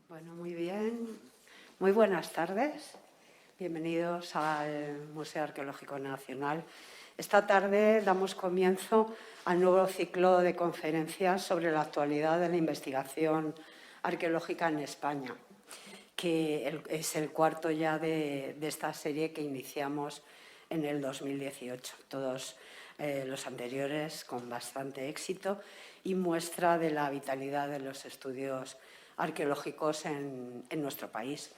Bueno, muy bien. Muy buenas tardes. Bienvenidos al Museo Arqueológico Nacional. Esta tarde damos comienzo al nuevo ciclo de conferencias sobre la actualidad de la investigación arqueológica en España, que es el cuarto ya de esta serie que iniciamos en el 2018. Todos los anteriores con bastante éxito y muestra de la vitalidad de los estudios arqueológicos en nuestro país.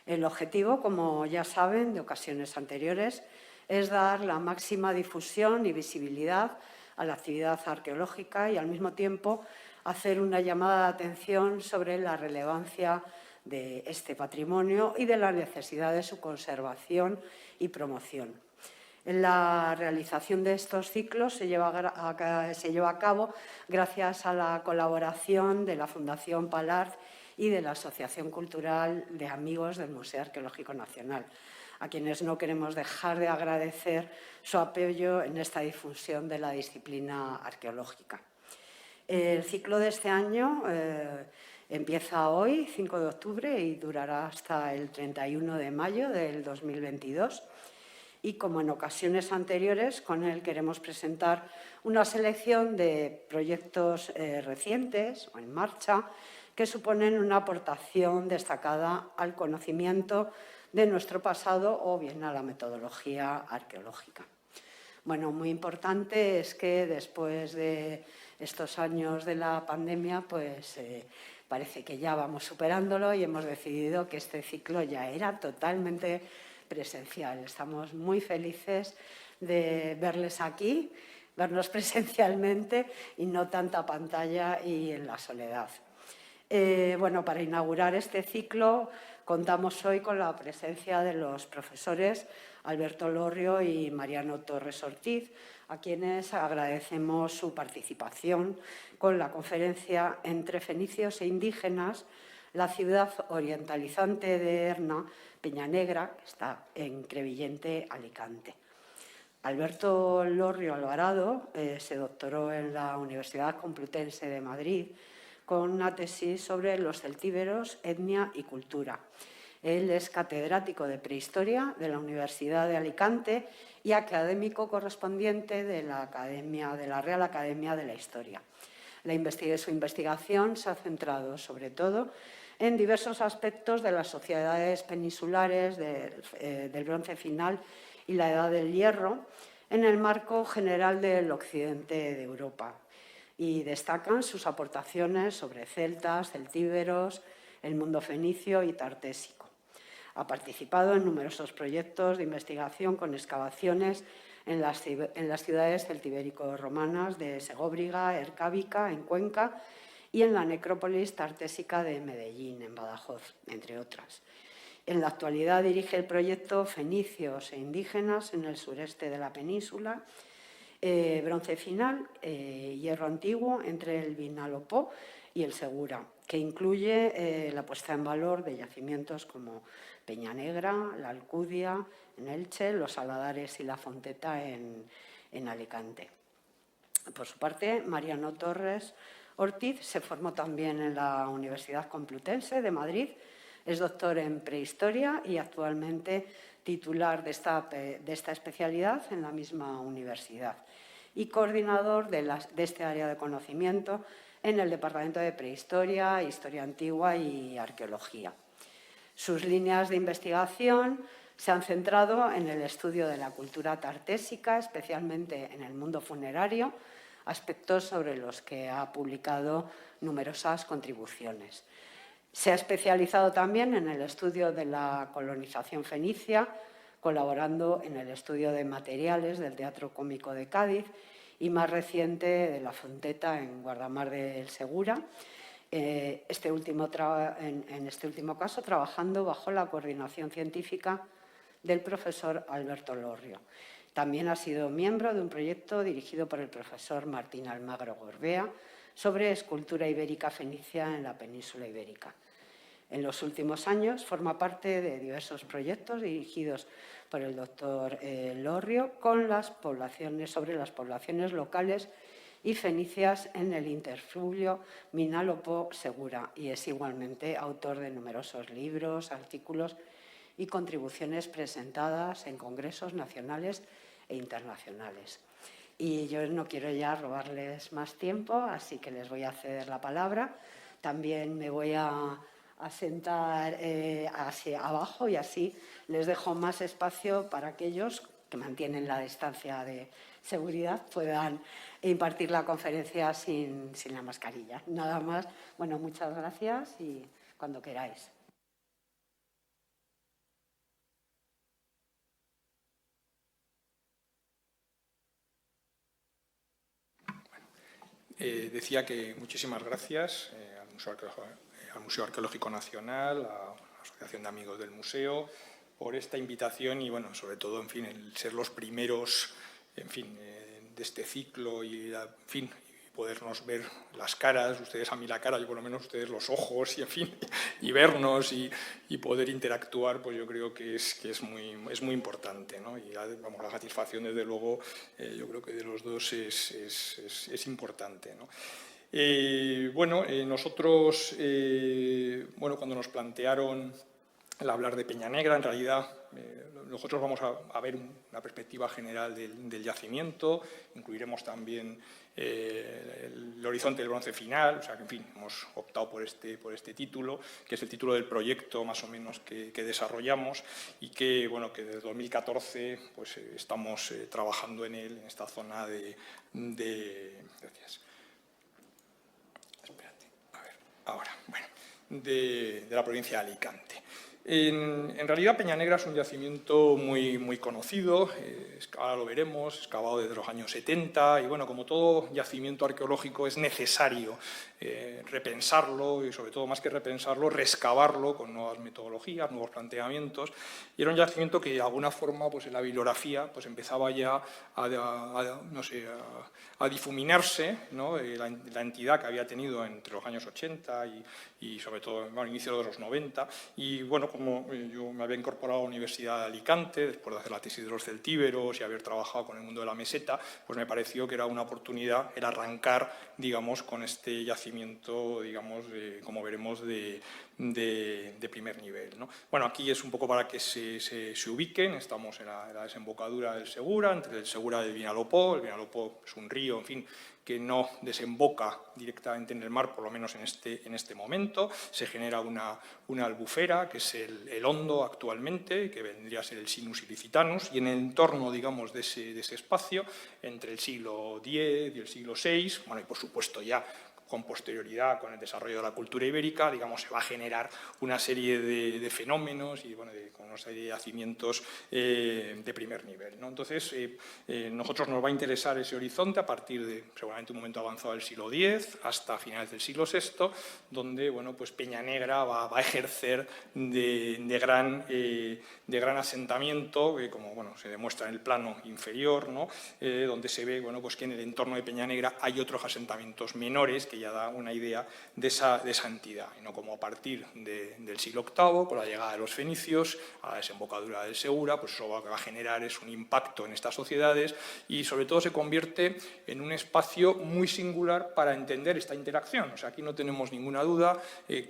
El objetivo, como ya saben, de ocasiones anteriores, es dar la máxima difusión y visibilidad a la actividad arqueológica y, al mismo tiempo, hacer una llamada de atención sobre la relevancia de este patrimonio y de la necesidad de su conservación y promoción. La realización de estos ciclos se lleva a cabo gracias a la colaboración de la Fundación Palard y de la Asociación Cultural de Amigos del Museo Arqueológico Nacional, a quienes no queremos dejar de agradecer su apoyo en esta difusión de la disciplina arqueológica. El ciclo de este año empieza hoy, 5 de octubre, y durará hasta el 31 de mayo del 2022. Y, como en ocasiones anteriores, con él queremos presentar una selección de proyectos recientes o en marcha que suponen una aportación destacada al conocimiento de nuestro pasado o bien a la metodología arqueológica. Bueno, muy importante es que después de estos años de la pandemia, pues parece que ya vamos superándolo y hemos decidido que este ciclo ya era totalmente presencial. Estamos muy felices de verles aquí, vernos presencialmente y no tanta pantalla y en la soledad. Bueno, para inaugurar este ciclo contamos hoy con la presencia de los profesores Alberto Lorrio y Mariano Torres Ortiz, a quienes agradecemos su participación con la conferencia Entre fenicios e indígenas, la ciudad orientalizante de Erna, Peñanegra, que está en Crevillente, Alicante. Alberto Lorrio Alvarado se doctoró en la Universidad Complutense de Madrid con una tesis sobre los celtíberos, etnia y cultura. Él es catedrático de Prehistoria de la Universidad de Alicante y académico correspondiente de la Real Academia de la Historia. Su investigación se ha centrado, sobre todo, en diversos aspectos de las sociedades peninsulares del Bronce Final y la Edad del Hierro, en el marco general del occidente de Europa. Y destacan sus aportaciones sobre celtas, celtíberos, el mundo fenicio y tartésico. Ha participado en numerosos proyectos de investigación con excavaciones en las ciudades celtibérico-romanas de Segóbriga, Ercábica, en Cuenca, y en la necrópolis tartésica de Medellín, en Badajoz, entre otras. En la actualidad dirige el proyecto Fenicios e Indígenas en el sureste de la península, Bronce Final, Hierro Antiguo entre el Vinalopó y el Segura, que incluye la puesta en valor de yacimientos como Peñanegra, la Alcudia en Elche, los Saladares y la Fonteta en Alicante. Por su parte, Mariano Torres Ortiz se formó también en la Universidad Complutense de Madrid, es doctor en Prehistoria y actualmente titular de esta especialidad en la misma universidad y coordinador de este área de conocimiento en el Departamento de Prehistoria, Historia Antigua y Arqueología. Sus líneas de investigación se han centrado en el estudio de la cultura tartésica, especialmente en el mundo funerario, aspectos sobre los que ha publicado numerosas contribuciones. Se ha especializado también en el estudio de la colonización fenicia, colaborando en el estudio de materiales del Teatro Cómico de Cádiz y, más reciente, de la Fonteta en Guardamar del Segura, en este último caso trabajando bajo la coordinación científica del profesor Alberto Lorrio. También ha sido miembro de un proyecto dirigido por el profesor Martín Almagro Gorbea sobre escultura ibérica fenicia en la península ibérica. En los últimos años forma parte de diversos proyectos dirigidos por el doctor Lorrio sobre las poblaciones locales y fenicias en el interfluvio Vinalopó-Segura, y es igualmente autor de numerosos libros, artículos y contribuciones presentadas en congresos nacionales e internacionales. Y yo no quiero ya robarles más tiempo, así que les voy a ceder la palabra. También me voy a sentar hacia abajo y así les dejo más espacio para aquellos que mantienen la distancia de seguridad puedan impartir la conferencia sin la mascarilla. Nada más. Bueno, muchas gracias y cuando queráis. Decía que muchísimas gracias al Museo Arqueológico Nacional, a la Asociación de Amigos del Museo, por esta invitación y, bueno, sobre todo, en fin, el ser los primeros, en fin, de este ciclo y, en fin, podernos ver las caras, ustedes a mí la cara, yo por lo menos ustedes los ojos, y en fin, y vernos y poder interactuar, pues yo creo que es muy importante, ¿no? Y vamos, la satisfacción, desde luego, yo creo que de los dos es importante, ¿no? Bueno, nosotros, bueno, cuando nos plantearon el hablar de Peña Negra, en realidad nosotros vamos a ver una perspectiva general del yacimiento, incluiremos también el horizonte del bronce final, o sea que, en fin, hemos optado por este título, que es el título del proyecto más o menos que desarrollamos y que, bueno, que desde 2014 pues, estamos trabajando en él, en esta zona gracias. Espérate, a ver, ahora, bueno, de la provincia de Alicante. En realidad, Peña Negra es un yacimiento muy conocido, ahora lo veremos, excavado desde los años 70 y, bueno, como todo yacimiento arqueológico es necesario repensarlo y, sobre todo, más que repensarlo, rescavarlo con nuevas metodologías, nuevos planteamientos. Y era un yacimiento que, de alguna forma, pues en la bibliografía pues empezaba ya a difuminarse, ¿no? La entidad que había tenido entre los años 80 y sobre todo, al inicio de los 90. Y, bueno, como yo me había incorporado a la Universidad de Alicante, después de hacer la tesis de los celtíberos y haber trabajado con el mundo de la meseta, pues me pareció que era una oportunidad el arrancar, digamos, con este yacimiento, digamos, como veremos, de primer nivel, ¿no? Bueno, aquí es un poco para que se ubiquen. Estamos en la desembocadura del Segura, entre el Segura y el Vinalopó. El Vinalopó es un río, en fin, que no desemboca directamente en el mar, por lo menos en este momento. Se genera una albufera, que es el Hondo actualmente, que vendría a ser el Sinus Ilicitanus, y en el entorno, digamos, de ese espacio, entre el siglo X y el siglo VI, bueno, y por supuesto ya con posterioridad, con el desarrollo de la cultura ibérica, digamos, se va a generar una serie de fenómenos y, bueno, con una serie de yacimientos de primer nivel, ¿no? Entonces, nosotros nos va a interesar ese horizonte a partir de, seguramente, un momento avanzado del siglo X hasta finales del siglo VI, donde, bueno, pues Peña Negra va a ejercer de gran asentamiento, como, bueno, se demuestra en el plano inferior, ¿no? Donde se ve, bueno, pues que en el entorno de Peña Negra hay otros asentamientos menores que ya da una idea de esa entidad, y no como a partir del siglo VIII, con la llegada de los fenicios a la desembocadura del Segura, pues eso lo que va a generar es un impacto en estas sociedades y, sobre todo, se convierte en un espacio muy singular para entender esta interacción. O sea, aquí no tenemos ninguna duda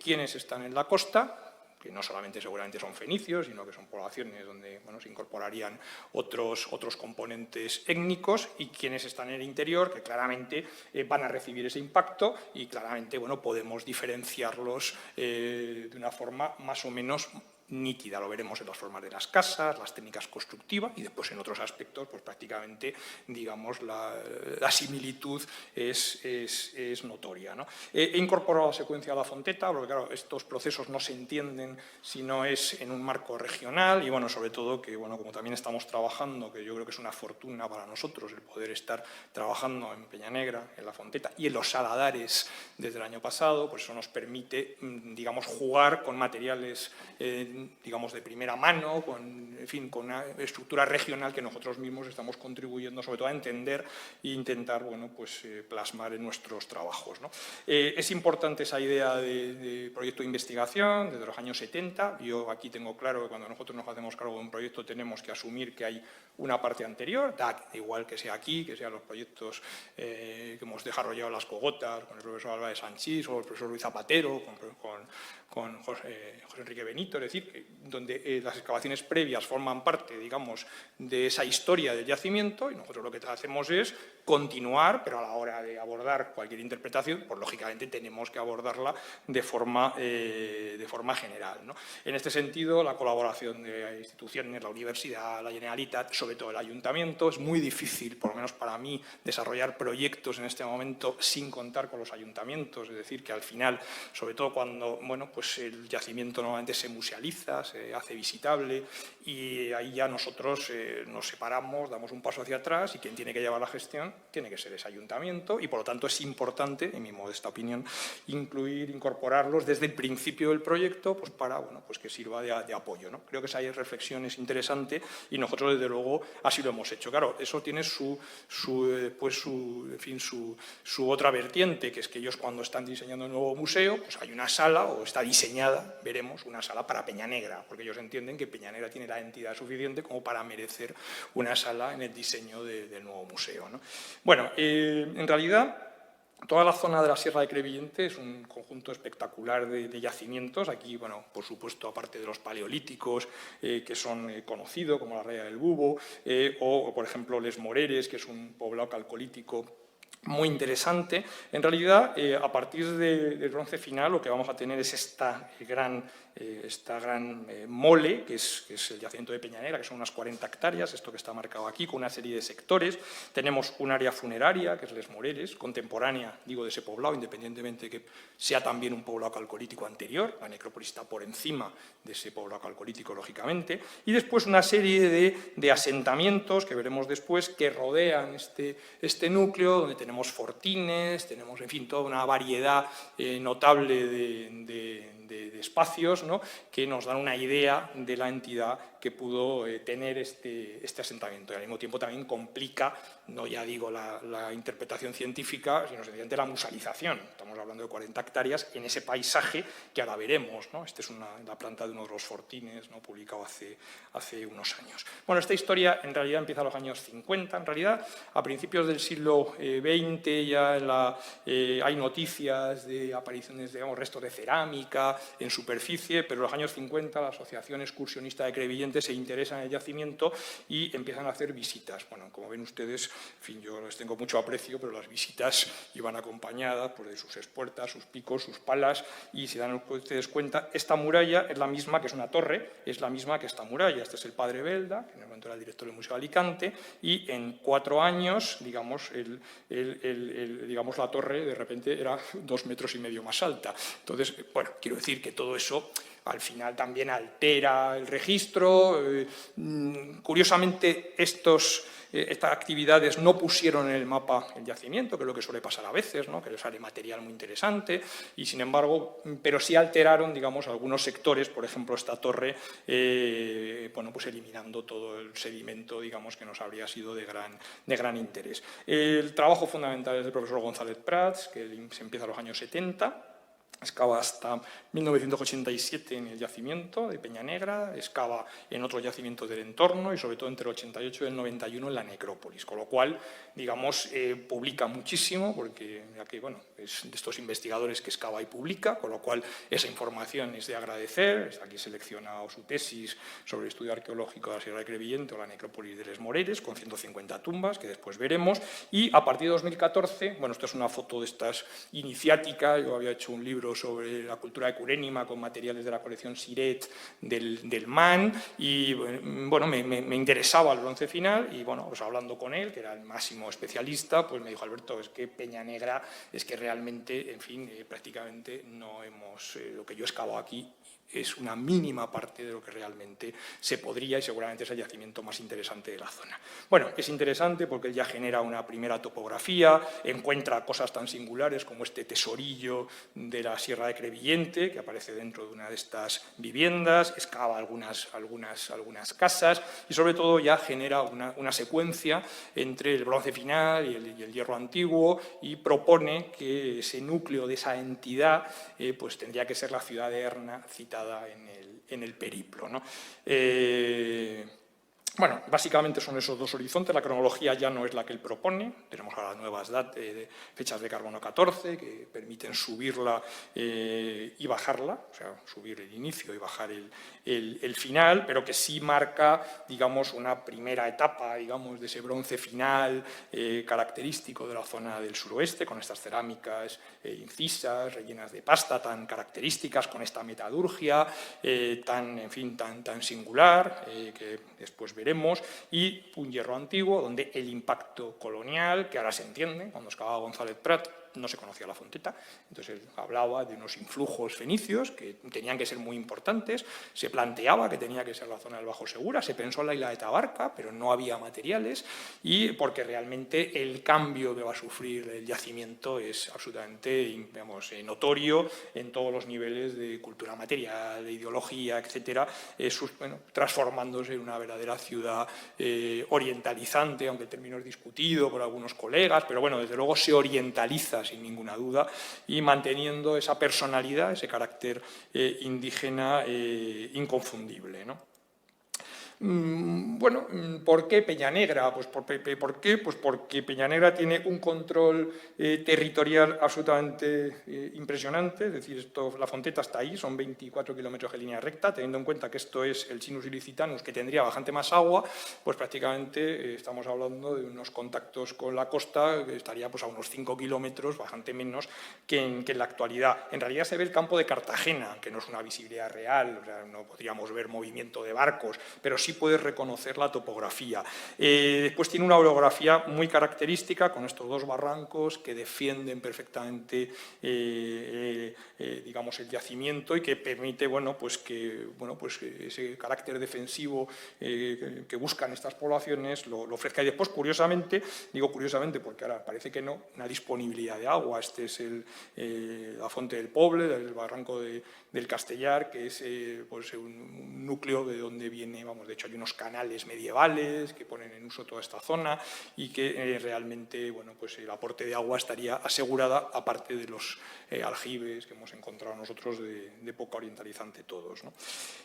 quiénes están en la costa, que no solamente seguramente son fenicios, sino que son poblaciones donde, bueno, se incorporarían otros componentes étnicos, y quienes están en el interior, que claramente van a recibir ese impacto y claramente, bueno, podemos diferenciarlos de una forma más o menos nítida. Lo veremos en las formas de las casas, las técnicas constructivas, y después en otros aspectos, pues prácticamente, digamos, la similitud es notoria, ¿no? He incorporado la secuencia de la Fonteta, porque, claro, estos procesos no se entienden si no es en un marco regional, y, bueno, sobre todo que, bueno, como también estamos trabajando, que yo creo que es una fortuna para nosotros el poder estar trabajando en Peña Negra, en la Fonteta y en los Saladares desde el año pasado, pues eso nos permite, digamos, jugar con materiales digamos, de primera mano, en fin, con una estructura regional que nosotros mismos estamos contribuyendo sobre todo a entender e intentar, bueno, pues, plasmar en nuestros trabajos, ¿no? Es importante esa idea de proyecto de investigación desde los años 70. Yo aquí tengo claro que cuando nosotros nos hacemos cargo de un proyecto tenemos que asumir que hay una parte anterior, da igual que sea aquí, que sean los proyectos que hemos desarrollado las cogotas con el profesor Álvarez Sanchís o el profesor Luis Zapatero, con José Enrique Benito, es decir, donde las excavaciones previas forman parte, digamos, de esa historia del yacimiento, y nosotros lo que hacemos es continuar, pero a la hora de abordar cualquier interpretación, pues lógicamente tenemos que abordarla de forma general, ¿no? En este sentido, la colaboración de instituciones, la universidad, la Generalitat, sobre todo el ayuntamiento, es muy difícil, por lo menos para mí, desarrollar proyectos en este momento sin contar con los ayuntamientos, es decir, que al final, sobre todo cuando, bueno, pues el yacimiento normalmente se musealiza, se hace visitable, y ahí ya nosotros nos separamos, damos un paso hacia atrás, y quien tiene que llevar la gestión tiene que ser ese ayuntamiento, y por lo tanto es importante, en mi modesta opinión, incorporarlos desde el principio del proyecto, pues para, bueno, pues que sirva de apoyo, ¿no? Creo que esa reflexión es interesante y nosotros desde luego así lo hemos hecho. Claro, eso tiene su otra vertiente, que es que ellos cuando están diseñando el nuevo museo, pues hay una sala, o está diseñada, veremos, una sala para Peñanegra, porque ellos entienden que Peñanegra tiene la entidad suficiente como para merecer una sala en el diseño del nuevo museo, ¿no? Bueno, en realidad, toda la zona de la Sierra de Crevillente es un conjunto espectacular de yacimientos. Aquí, bueno, por supuesto, aparte de los paleolíticos que son conocidos, como la Raya del Bubo, o, por ejemplo, Les Moreres, que es un poblado calcolítico muy interesante. En realidad, a partir del bronce final, lo que vamos a tener es esta gran mole, que es el yacimiento de Peñanegra, que son unas 40 hectáreas, esto que está marcado aquí, con una serie de sectores. Tenemos un área funeraria, que es Les Moreres, contemporánea, digo, de ese poblado, independientemente de que sea también un poblado calcolítico anterior. La necrópolis está por encima de ese poblado calcolítico, lógicamente. Y después una serie de asentamientos, que veremos después, que rodean este núcleo, donde tenemos fortines, tenemos, en fin, toda una variedad notable de espacios, ¿no?, que nos dan una idea de la entidad que pudo tener este asentamiento. Y al mismo tiempo también complica, no ya digo la interpretación científica, sino sencillamente la musealización. Estamos hablando de 40 hectáreas en ese paisaje que ahora veremos, ¿no? Esta es la planta de uno de los fortines, ¿no?, publicado hace unos años. Bueno, esta historia en realidad empieza a los años 50. En realidad, a principios del siglo XX ya hay noticias de apariciones, digamos, restos de cerámica en superficie, pero en los años 50 la Asociación Excursionista de Crevillente se interesa en el yacimiento y empiezan a hacer visitas. Bueno, como ven ustedes, en fin, yo les tengo mucho aprecio, pero las visitas iban acompañadas, pues, de sus espuertas, sus picos, sus palas, y si dan ustedes cuenta, esta muralla es la misma, que es una torre, es la misma que esta muralla. Este es el padre Belda, que en el momento era el director del Museo de Alicante, y en 4 años, digamos, digamos, la torre de repente era 2,5 metros más alta. Entonces, bueno, quiero decir que todo eso al final también altera el registro. Curiosamente, estas actividades no pusieron en el mapa el yacimiento, que es lo que suele pasar a veces, ¿no?, que les sale material muy interesante, y sin embargo, pero sí alteraron, digamos, algunos sectores, por ejemplo, esta torre, bueno, pues eliminando todo el sedimento, digamos, que nos habría sido de gran interés. El trabajo fundamental es del profesor González Prats, que se empieza a los años 70, excava hasta 1987 en el yacimiento de Peñanegra, excava en otros yacimientos del entorno y sobre todo entre el 88 y el 91 en la necrópolis, con lo cual, digamos, publica muchísimo, porque ya que, bueno, es de estos investigadores que excava y publica, con lo cual esa información es de agradecer. Aquí seleccionado su tesis sobre el estudio arqueológico de la Sierra de Crevillente o la necrópolis de Les Moreres, con 150 tumbas, que después veremos, y a partir de 2014, bueno, esta es una foto de estas iniciáticas. Yo había hecho un libro sobre la cultura de Curénima con materiales de la colección Siret del MAN, y bueno, me interesaba el bronce final, y bueno, pues hablando con él, que era el máximo especialista, pues me dijo: Alberto, es que Peñanegra, es que realmente, en fin, prácticamente no hemos, lo que yo he excavado aquí es una mínima parte de lo que realmente se podría y seguramente es el yacimiento más interesante de la zona. Bueno, es interesante porque él ya genera una primera topografía, encuentra cosas tan singulares como este tesorillo de la Sierra de Crevillente, que aparece dentro de una de estas viviendas, excava algunas casas y sobre todo ya genera una secuencia entre el bronce final y el hierro antiguo y propone que ese núcleo de esa entidad pues tendría que ser la ciudad de Erna citada en el periplo, ¿no? Bueno, básicamente son esos dos horizontes, la cronología ya no es la que él propone, tenemos ahora nuevas fechas de carbono 14 que permiten subirla y bajarla, o sea, subir el inicio y bajar el final, pero que sí marca, digamos, una primera etapa, digamos, de ese bronce final característico de la zona del suroeste, con estas cerámicas incisas, rellenas de pasta, tan características, con esta metalurgia tan singular, que después veremos, y un hierro antiguo donde el impacto colonial, que ahora se entiende, cuando excavaba González Prat, no se conocía la Fonteta, entonces él hablaba de unos influjos fenicios que tenían que ser muy importantes, se planteaba que tenía que ser la zona del Bajo Segura, se pensó en la isla de Tabarca, pero no había materiales, y porque realmente el cambio que va a sufrir el yacimiento es absolutamente, digamos, notorio en todos los niveles de cultura material, de ideología, etcétera, transformándose en una verdadera ciudad orientalizante, aunque el término es discutido por algunos colegas, pero bueno, desde luego se orientaliza sin ninguna duda y manteniendo esa personalidad, ese carácter indígena inconfundible, ¿no? Bueno, ¿por qué Peñanegra? Pues ¿por qué? Pues porque Peñanegra tiene un control territorial absolutamente impresionante, es decir, la Fonteta está ahí, son 24 kilómetros de línea recta, teniendo en cuenta que esto es el Sinus Ilicitanus, que tendría bastante más agua, pues prácticamente estamos hablando de unos contactos con la costa que estaría pues, a unos 5 kilómetros, bastante menos que en la actualidad. En realidad se ve el campo de Cartagena, que no es una visibilidad real, o sea, no podríamos ver movimiento de barcos, pero sí puedes reconocer la topografía. Después tiene una orografía muy característica con estos dos barrancos que defienden perfectamente digamos, el yacimiento y que permite que ese carácter defensivo que buscan estas poblaciones lo ofrezca. Y después, curiosamente, digo curiosamente porque ahora parece que no, una disponibilidad de agua. Este es la Fonte del Poble, el barranco del Castellar, que es pues un núcleo de donde viene, vamos, de hecho hay unos canales medievales que ponen en uso toda esta zona y que realmente, bueno, pues el aporte de agua estaría asegurada, aparte de los aljibes que hemos encontrado nosotros de época orientalizante todos, ¿no?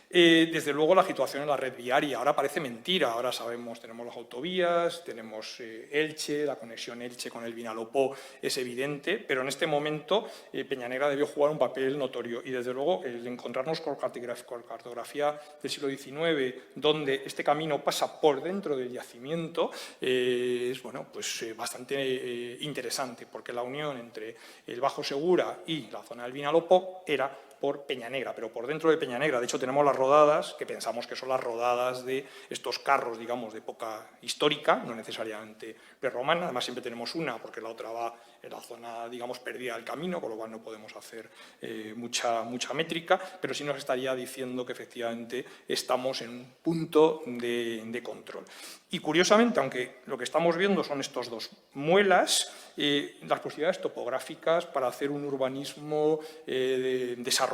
Desde luego la situación en la red viaria ahora parece mentira, ahora sabemos, tenemos las autovías, tenemos Elche, la conexión Elche con el Vinalopó es evidente, pero en este momento Peñanegra debió jugar un papel notorio y desde luego el encontrarnos con cartografía del siglo XIX donde este camino pasa por dentro del yacimiento es bueno, pues, bastante interesante porque la unión entre el Bajo Segura y la zona del Vinalopó era por Peñanegra, pero por dentro de Peñanegra. De hecho, tenemos las rodadas, que pensamos que son las rodadas de estos carros, digamos, de época histórica, no necesariamente prerromana. Además, siempre tenemos una, porque la otra va en la zona, digamos, perdida del camino, con lo cual no podemos hacer mucha métrica, pero sí nos estaría diciendo que efectivamente estamos en un punto de control. Y curiosamente, aunque lo que estamos viendo son estos dos muelas, las posibilidades topográficas para hacer un urbanismo desarrollado.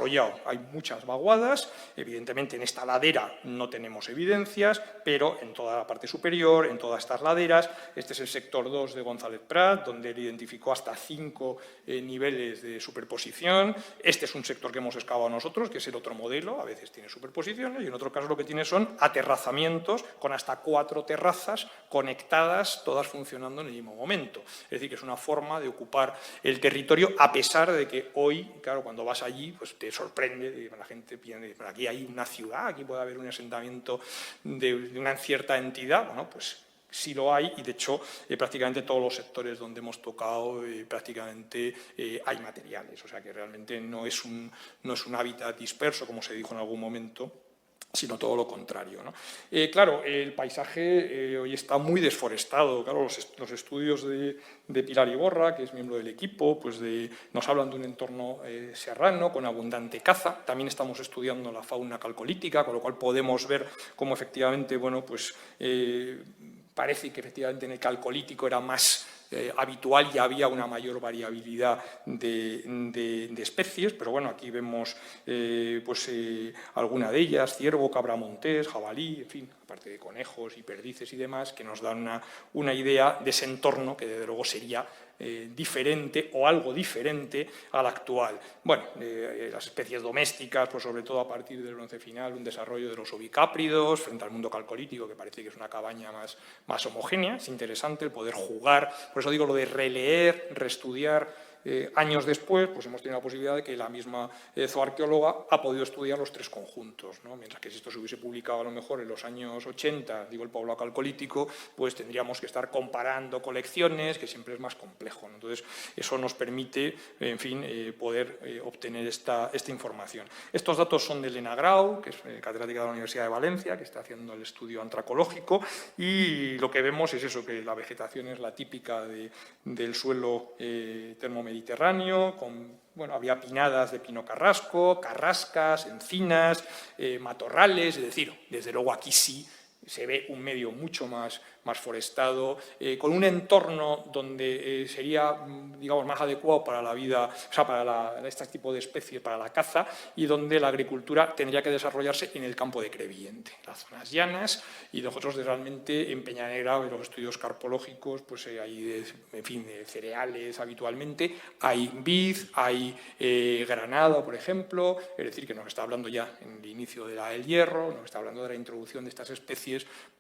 Hay muchas vaguadas, evidentemente en esta ladera no tenemos evidencias, pero en toda la parte superior, en todas estas laderas, este es el sector 2 de González Prat, donde él identificó hasta 5 niveles de superposición. Este es un sector que hemos excavado nosotros, que es el otro modelo, a veces tiene superposiciones, y en otro caso lo que tiene son aterrazamientos con hasta 4 terrazas conectadas, todas funcionando en el mismo momento. Es decir, que es una forma de ocupar el territorio, a pesar de que hoy, claro, cuando vas allí, pues te sorprende, la gente piensa, aquí hay una ciudad, aquí puede haber un asentamiento de una cierta entidad, bueno, pues sí lo hay y de hecho prácticamente todos los sectores donde hemos tocado prácticamente hay materiales, o sea que realmente no es un hábitat disperso como se dijo en algún momento, sino todo lo contrario, ¿no? Claro, el paisaje hoy está muy desforestado. Claro, los estudios de Pilar Iborra, que es miembro del equipo, pues nos hablan de un entorno serrano con abundante caza. También estamos estudiando la fauna calcolítica, con lo cual podemos ver cómo efectivamente, bueno, pues parece que efectivamente en el calcolítico era más habitual y había una mayor variabilidad de especies, pero bueno, aquí vemos alguna de ellas, ciervo, cabra montés, jabalí, en fin, aparte de conejos y perdices y demás, que nos dan una idea de ese entorno que desde luego sería diferente o algo diferente al actual. Bueno, las especies domésticas, pues sobre todo a partir del Bronce final, un desarrollo de los ovicápridos frente al mundo calcolítico, que parece que es una cabaña más homogénea. Es interesante el poder jugar, por eso digo lo de releer, reestudiar. Años después, pues hemos tenido la posibilidad de que la misma zooarqueóloga ha podido estudiar los tres conjuntos, ¿no? Mientras que si esto se hubiese publicado a lo mejor en los años 80, digo el poblado calcolítico, pues tendríamos que estar comparando colecciones, que siempre es más complejo, ¿no? Entonces, eso nos permite, en fin, poder obtener esta información. Estos datos son de Elena Grau, que es catedrática de la Universidad de Valencia, que está haciendo el estudio antracológico, y lo que vemos es eso, que la vegetación es la típica del suelo termomediterráneo, bueno, había pinadas de pino carrasco, carrascas, encinas, matorrales, es decir, desde luego aquí sí se ve un medio mucho más forestado, con un entorno donde sería, digamos, más adecuado para la vida, o sea, para este tipo de especies, para la caza, y donde la agricultura tendría que desarrollarse en el campo de Crevillente, las zonas llanas, y nosotros realmente en Peñanegra, en los estudios carpológicos, pues hay, en fin, cereales habitualmente, hay vid, hay granado, por ejemplo, es decir, que nos está hablando ya en el inicio de la del hierro, nos está hablando de la introducción de estas especies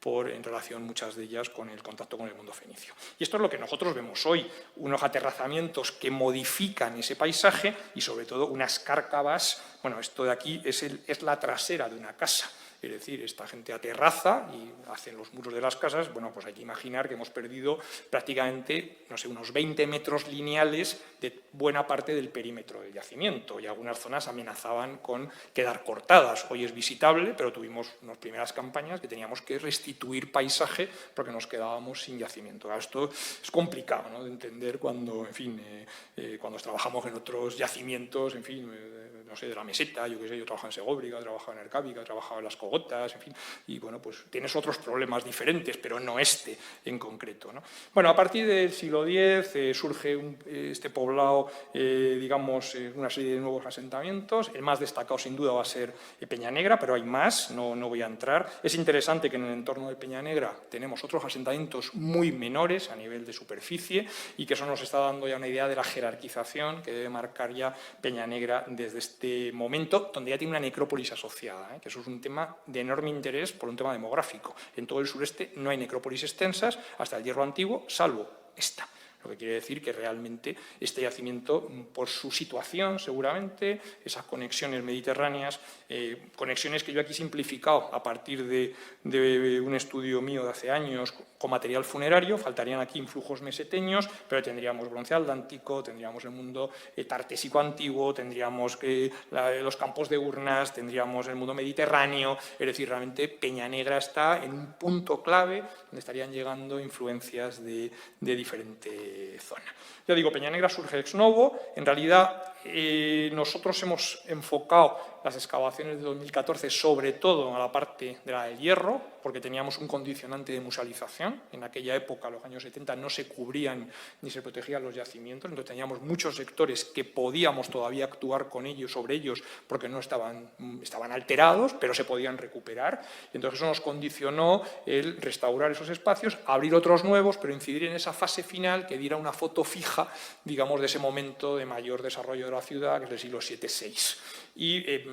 en relación, muchas de ellas, con el contacto con el mundo fenicio. Y esto es lo que nosotros vemos hoy, unos aterrazamientos que modifican ese paisaje y, sobre todo, unas cárcavas. Bueno, esto de aquí es la trasera de una casa. Es decir, esta gente aterraza y hacen los muros de las casas. Bueno, pues hay que imaginar que hemos perdido prácticamente, no sé, unos 20 metros lineales de buena parte del perímetro del yacimiento, y algunas zonas amenazaban con quedar cortadas. Hoy es visitable, pero tuvimos unas primeras campañas que teníamos que restituir paisaje porque nos quedábamos sin yacimiento. Esto es complicado, ¿no?, de entender cuando, en fin, cuando trabajamos en otros yacimientos, en fin, no sé, de la meseta, yo qué sé, yo trabajo en Segóbriga, he trabajado en Ercábica, he trabajado en las Cogotas, en fin, y bueno, pues tienes otros problemas diferentes, pero no este en concreto, ¿no? Bueno, a partir del siglo X surge este poblado, digamos, una serie de nuevos asentamientos. El más destacado, sin duda, va a ser Peñanegra, pero hay más, no voy a entrar. Es interesante que en el entorno de Peñanegra tenemos otros asentamientos muy menores a nivel de superficie, y que eso nos está dando ya una idea de la jerarquización que debe marcar ya Peñanegra desde este momento, donde ya tiene una necrópolis asociada, que eso es un tema de enorme interés por un tema demográfico. En todo el sureste no hay necrópolis extensas hasta el Hierro Antiguo, salvo esta. Lo que quiere decir que realmente este yacimiento, por su situación seguramente, esas conexiones mediterráneas, conexiones que yo aquí he simplificado a partir de un estudio mío de hace años con material funerario, faltarían aquí influjos meseteños, pero tendríamos bronce atlántico, tendríamos el mundo tartésico antiguo, tendríamos los campos de urnas, tendríamos el mundo mediterráneo. Es decir, realmente Peñanegra está en un punto clave donde estarían llegando influencias de diferentes zona. Ya digo, Peñanegra surge ex novo. En realidad, nosotros hemos enfocado las excavaciones de 2014 sobre todo a la parte de la del hierro, porque teníamos un condicionante de musealización. En aquella época, los años 70, no se cubrían ni se protegían los yacimientos, entonces teníamos muchos sectores que podíamos todavía actuar con ellos, sobre ellos, porque no estaban alterados, pero se podían recuperar. Y entonces eso nos condicionó el restaurar esos espacios, abrir otros nuevos, pero incidir en esa fase final que diera una foto fija, digamos, de ese momento de mayor desarrollo de la ciudad, que es del siglo VII-VI.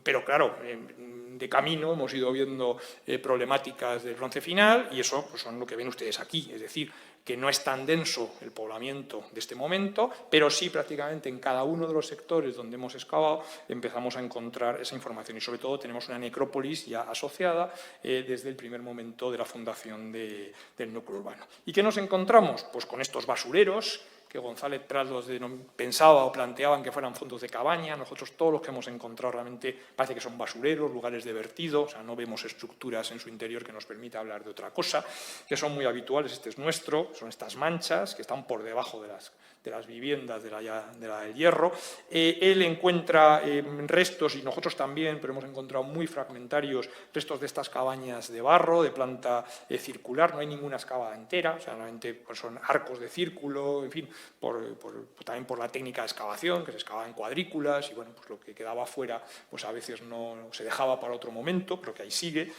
Pero claro, de camino hemos ido viendo problemáticas del bronce final, y eso pues, son lo que ven ustedes aquí, es decir, que no es tan denso el poblamiento de este momento, pero sí prácticamente en cada uno de los sectores donde hemos excavado empezamos a encontrar esa información, y sobre todo tenemos una necrópolis ya asociada desde el primer momento de la fundación del núcleo urbano. ¿Y qué nos encontramos? Pues con estos basureros que González Prat los pensaba o planteaban que fueran fondos de cabaña. Nosotros todos los que hemos encontrado realmente parece que son basureros, lugares de vertido, o sea, no vemos estructuras en su interior que nos permita hablar de otra cosa, que son muy habituales. Este es nuestro, son estas manchas que están por debajo de las viviendas de la del Hierro. Él encuentra restos, y nosotros también, pero hemos encontrado muy fragmentarios, restos de estas cabañas de barro, de planta circular. No hay ninguna excavada entera, o sea, realmente pues, son arcos de círculo, en fin, también por la técnica de excavación, que se excavaba en cuadrículas, y bueno, pues lo que quedaba fuera pues a veces no se dejaba para otro momento, pero que ahí sigue.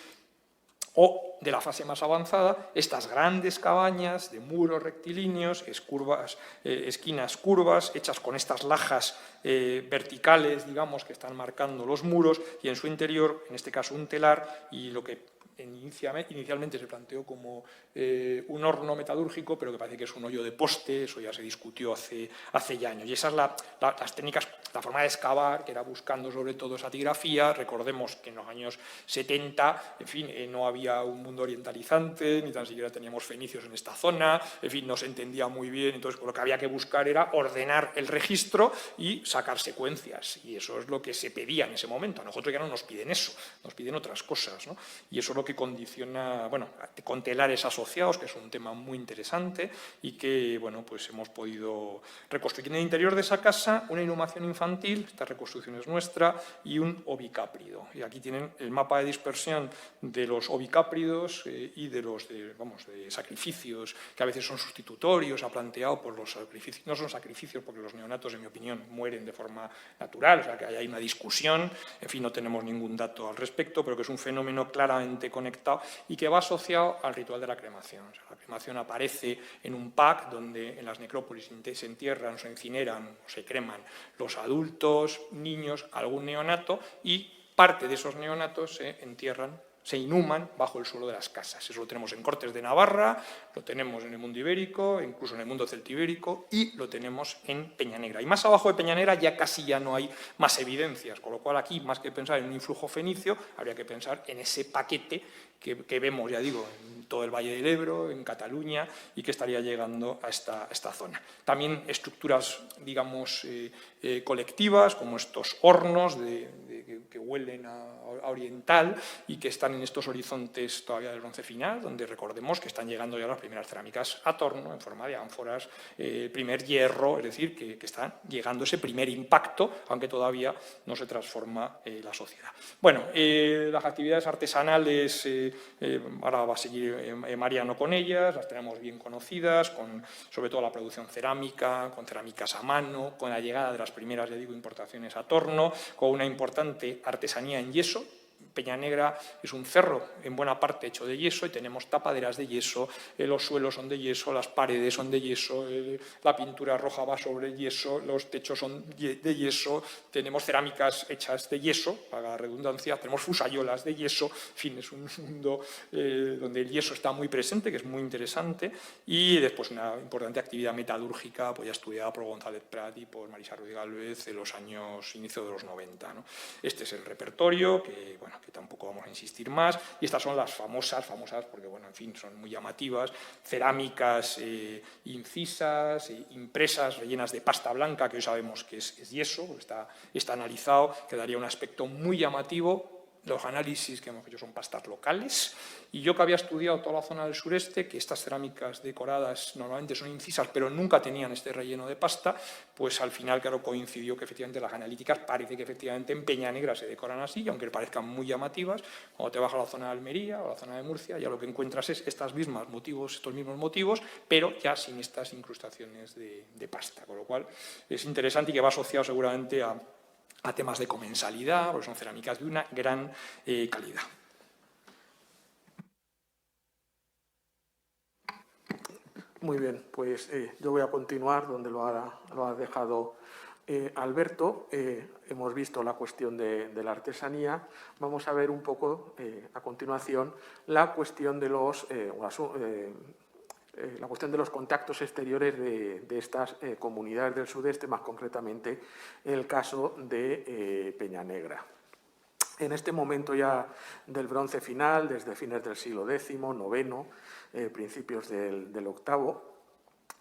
O, de la fase más avanzada, estas grandes cabañas de muros rectilíneos, esquinas curvas, hechas con estas lajas verticales, digamos, que están marcando los muros, y en su interior, en este caso, un telar, y lo que inicialmente se planteó como un horno metalúrgico, pero que parece que es un hoyo de poste. Eso ya se discutió hace ya años. Y esas las técnicas, la forma de excavar, que era buscando sobre todo estratigrafía. Recordemos que en los años 70, en fin, no había un mundo orientalizante, ni tan siquiera teníamos fenicios en esta zona, en fin, no se entendía muy bien. Entonces, lo que había que buscar era ordenar el registro y sacar secuencias. Y eso es lo que se pedía en ese momento. A nosotros ya no nos piden eso, nos piden otras cosas, ¿no? Y eso es lo que condiciona, bueno, con telares asociados, que es un tema muy interesante y que, bueno, pues hemos podido reconstruir. En el interior de esa casa, una inhumación infantil, esta reconstrucción es nuestra, y un ovicáprido. Y aquí tienen el mapa de dispersión de los ovicápridos y de los de sacrificios, que a veces son sustitutorios, ha planteado por los sacrificios. No son sacrificios porque los neonatos, en mi opinión, mueren de forma natural, o sea que hay una discusión, en fin, no tenemos ningún dato al respecto, pero que es un fenómeno claramente conectado y que va asociado al ritual de la cremación. O sea, la cremación aparece en un pack donde en las necrópolis se entierran, se incineran, se creman los adultos, niños, algún neonato, y parte de esos neonatos se entierran, se inhuman bajo el suelo de las casas. Eso lo tenemos en Cortes de Navarra, lo tenemos en el mundo ibérico, incluso en el mundo celtibérico, y lo tenemos en Peñanegra. Y más abajo de Peñanegra ya casi ya no hay más evidencias, con lo cual aquí, más que pensar en un influjo fenicio, habría que pensar en ese paquete que vemos, ya digo, en todo el Valle del Ebro, en Cataluña, y que estaría llegando a esta zona. También estructuras, digamos, colectivas, como estos hornos que huelen a oriental y que están en estos horizontes todavía del bronce final, donde recordemos que están llegando ya las primeras cerámicas a torno, en forma de ánforas, el primer hierro, es decir, que está llegando ese primer impacto, aunque todavía no se transforma la sociedad. Bueno, las actividades artesanales, ahora va a seguir Mariano con ellas, las tenemos bien conocidas, con sobre todo la producción cerámica, con cerámicas a mano, con la llegada de las primeras, ya digo, importaciones a torno, con una importante artesanía en yeso. Peñanegra es un cerro en buena parte hecho de yeso y tenemos tapaderas de yeso, los suelos son de yeso, las paredes son de yeso, la pintura roja va sobre yeso, los techos son de yeso, tenemos cerámicas hechas de yeso, para la redundancia, tenemos fusayolas de yeso, en fin, es un mundo donde el yeso está muy presente, que es muy interesante, y después una importante actividad metalúrgica, pues ya estudiada por González Prat y por Marisa Ruiz Gálvez en los años, inicio de los 90, ¿no? Este es el repertorio, que, bueno, que tampoco vamos a insistir más, y estas son las famosas, porque, bueno, en fin, son muy llamativas, cerámicas incisas, impresas, rellenas de pasta blanca, que hoy sabemos que es yeso, está analizado, que daría un aspecto muy llamativo. Los análisis que hemos hecho son pastas locales, y yo que había estudiado toda la zona del sureste, que estas cerámicas decoradas normalmente son incisas, pero nunca tenían este relleno de pasta, pues al final, claro, coincidió que efectivamente las analíticas parece que efectivamente en Peñanegra se decoran así, y aunque parezcan muy llamativas, cuando te vas a la zona de Almería o a la zona de Murcia, ya lo que encuentras es estos mismos motivos, pero ya sin estas incrustaciones de pasta, con lo cual es interesante y que va asociado seguramente a temas de comensalidad, porque son cerámicas de una gran calidad. Muy bien, pues yo voy a continuar donde lo ha dejado Alberto. Hemos visto la cuestión de la artesanía. Vamos a ver un poco, a continuación, la cuestión de los contactos exteriores de estas comunidades del sudeste, más concretamente el caso de Peñanegra. En este momento ya del bronce final, desde fines del siglo X, IX, principios del VIII,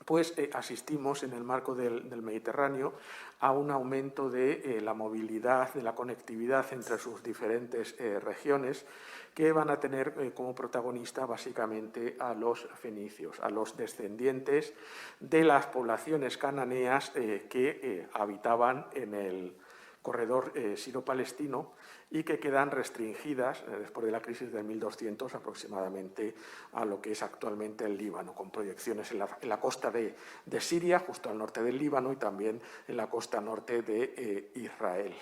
pues asistimos en el marco del Mediterráneo a un aumento de la movilidad, de la conectividad entre sus diferentes regiones, que van a tener como protagonista básicamente a los fenicios, a los descendientes de las poblaciones cananeas que habitaban en el corredor siro-palestino y que quedan restringidas después de la crisis del 1200 aproximadamente a lo que es actualmente el Líbano, con proyecciones en la costa de Siria, justo al norte del Líbano, y también en la costa norte de Israel.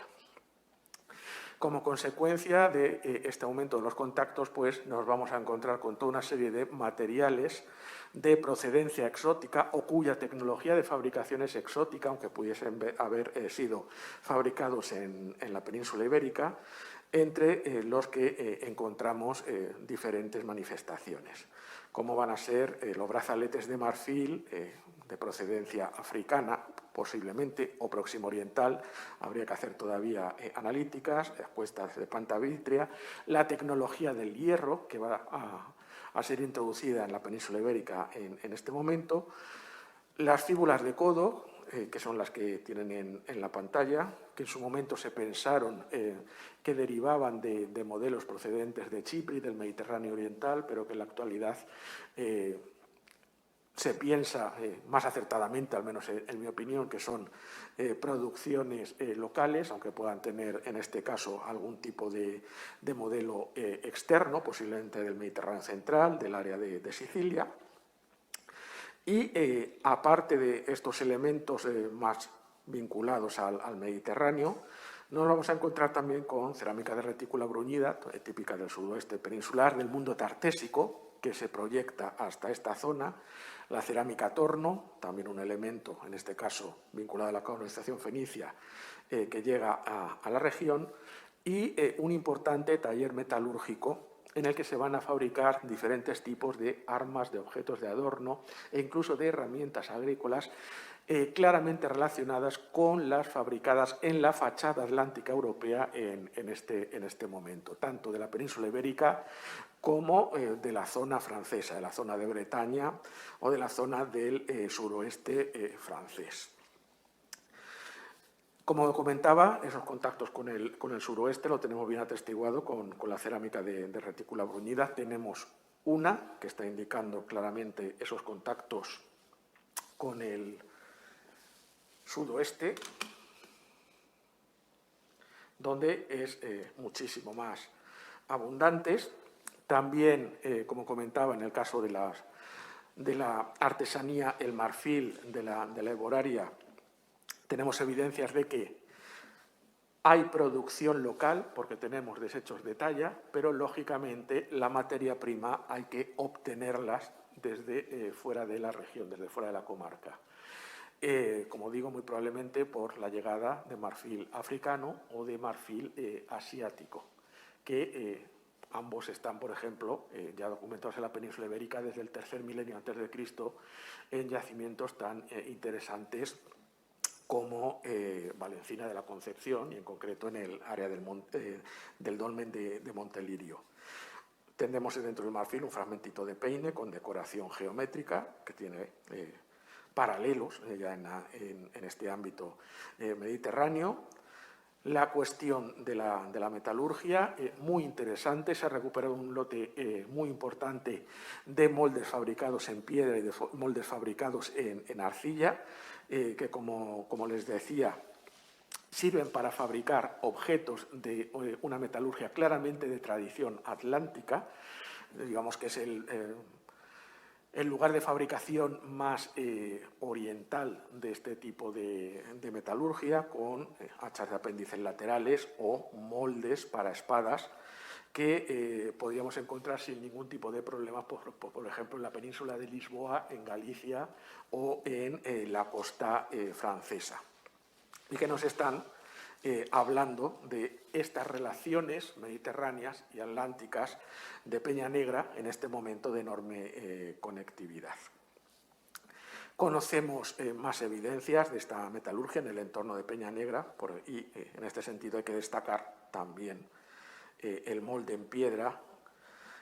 Como consecuencia de este aumento de los contactos, pues nos vamos a encontrar con toda una serie de materiales de procedencia exótica o cuya tecnología de fabricación es exótica, aunque pudiesen haber sido fabricados en la península ibérica, entre los que encontramos diferentes manifestaciones, como van a ser los brazaletes de marfil de procedencia africana, posiblemente, o próximo oriental, habría que hacer todavía analíticas, puestas de pantavitria, la tecnología del hierro, que va a ser introducida en la península ibérica en este momento, las fíbulas de codo, que son las que tienen en la pantalla, que en su momento se pensaron que derivaban de modelos procedentes de Chipre y del Mediterráneo oriental, pero que en la actualidad se piensa más acertadamente, al menos en mi opinión, que son producciones locales, aunque puedan tener en este caso algún tipo de modelo externo, posiblemente del Mediterráneo central, del área de Sicilia. Y aparte de estos elementos más vinculados al Mediterráneo, nos vamos a encontrar también con cerámica de retícula bruñida, típica del sudoeste peninsular, del mundo tartésico, que se proyecta hasta esta zona, la cerámica torno, también un elemento, en este caso vinculado a la colonización fenicia, que llega a la región, y un importante taller metalúrgico en el que se van a fabricar diferentes tipos de armas, de objetos de adorno e incluso de herramientas agrícolas claramente relacionadas con las fabricadas en la fachada atlántica europea en este momento, tanto de la península ibérica como de la zona francesa, de la zona de Bretaña o de la zona del suroeste francés. Como comentaba, esos contactos con el suroeste lo tenemos bien atestiguado con la cerámica de retícula bruñida. Tenemos una que está indicando claramente esos contactos con el sudoeste, donde es muchísimo más abundantes. También, como comentaba, en el caso de la artesanía, el marfil de la Eboraria, tenemos evidencias de que hay producción local, porque tenemos desechos de talla, pero lógicamente la materia prima hay que obtenerlas desde fuera de la región, desde fuera de la comarca. Como digo, muy probablemente por la llegada de marfil africano o de marfil asiático, que ambos están, por ejemplo, ya documentados en la península ibérica desde el tercer milenio antes de Cristo, en yacimientos tan interesantes como Valencina de la Concepción y en concreto en el área del dolmen de Montelirio. Tendremos dentro del marfil un fragmentito de peine con decoración geométrica que tiene paralelos ya en este ámbito mediterráneo. La cuestión de la metalurgia, muy interesante, se ha recuperado un lote muy importante de moldes fabricados en piedra y de moldes fabricados en arcilla, que como les decía, sirven para fabricar objetos de una metalurgia claramente de tradición atlántica, digamos que es el lugar de fabricación más oriental de este tipo de metalurgia, con hachas de apéndices laterales o moldes para espadas que podríamos encontrar sin ningún tipo de problemas, por ejemplo, en la península de Lisboa, en Galicia o en la costa francesa. Y que nos están hablando de estas relaciones mediterráneas y atlánticas de Peña Negra en este momento de enorme conectividad. Conocemos más evidencias de esta metalurgia en el entorno de Peña Negra y en este sentido hay que destacar también el molde en piedra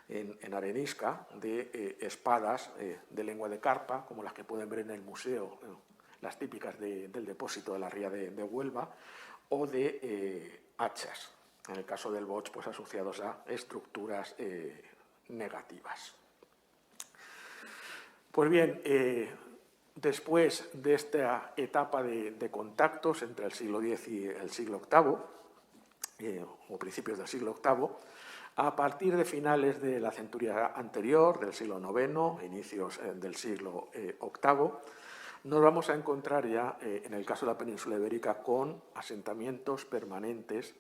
en arenisca de espadas de lengua de carpa, como las que pueden ver en el museo, las típicas del depósito de la ría de Huelva, o de hachas, en el caso del Bosch, pues asociados a estructuras negativas. Pues bien, después de esta etapa de contactos entre el siglo X y el siglo VIII, o principios del siglo VIII, a partir de finales de la centuria anterior, del siglo IX, inicios del siglo VIII, nos vamos a encontrar ya, en el caso de la península ibérica, con asentamientos permanentes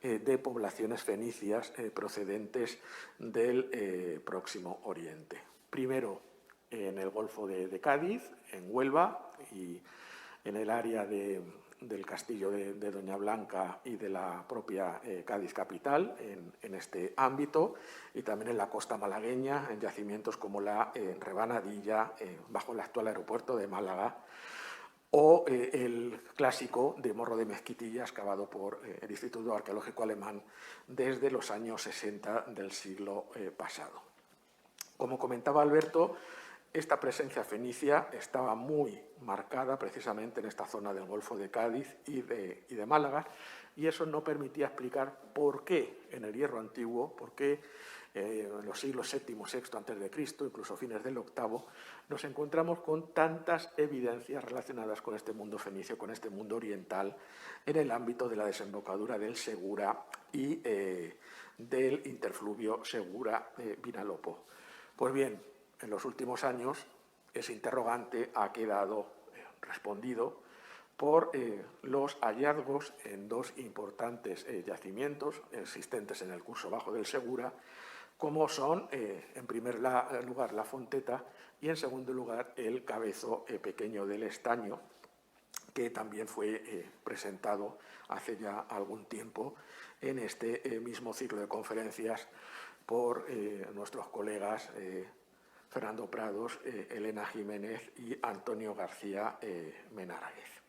de poblaciones fenicias procedentes del Próximo Oriente. Primero en el Golfo de Cádiz, en Huelva y en el área del castillo de Doña Blanca y de la propia Cádiz capital, en este ámbito, y también en la costa malagueña, en yacimientos como la Rebanadilla, bajo el actual aeropuerto de Málaga, o el clásico de Morro de Mezquitilla, excavado por el Instituto Arqueológico Alemán desde los años 60 del siglo pasado. Como comentaba Alberto, esta presencia fenicia estaba muy marcada precisamente en esta zona del Golfo de Cádiz y de Málaga, y eso no permitía explicar por qué en el Hierro Antiguo, por qué en los siglos VII, VI a.C., incluso fines del VIII, nos encontramos con tantas evidencias relacionadas con este mundo fenicio, con este mundo oriental, en el ámbito de la desembocadura del Segura y del interfluvio Segura-Vinalopó. Pues bien, en los últimos años ese interrogante ha quedado respondido por los hallazgos en dos importantes yacimientos existentes en el curso bajo del Segura, como son, en primer lugar, la Fonteta y, en segundo lugar, el Cabezo pequeño del Estaño, que también fue presentado hace ya algún tiempo en este mismo ciclo de conferencias por nuestros colegas Fernando Prados, Elena Jiménez y Antonio García Menáraguez.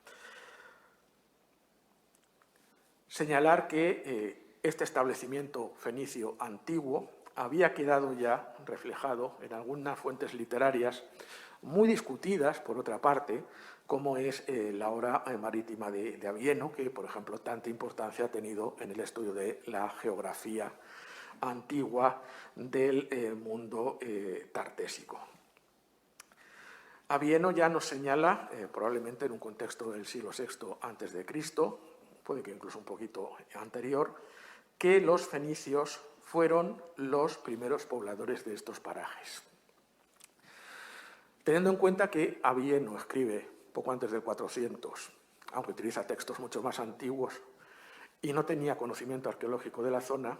Señalar que este establecimiento fenicio antiguo había quedado ya reflejado en algunas fuentes literarias muy discutidas, por otra parte, como es la obra marítima de Avieno, que, por ejemplo, tanta importancia ha tenido en el estudio de la geografía antigua del mundo tartésico. Avieno ya nos señala, probablemente en un contexto del siglo VI a.C., puede que incluso un poquito anterior, que los fenicios fueron los primeros pobladores de estos parajes. Teniendo en cuenta que Avieno escribe poco antes del 400, aunque utiliza textos mucho más antiguos, y no tenía conocimiento arqueológico de la zona,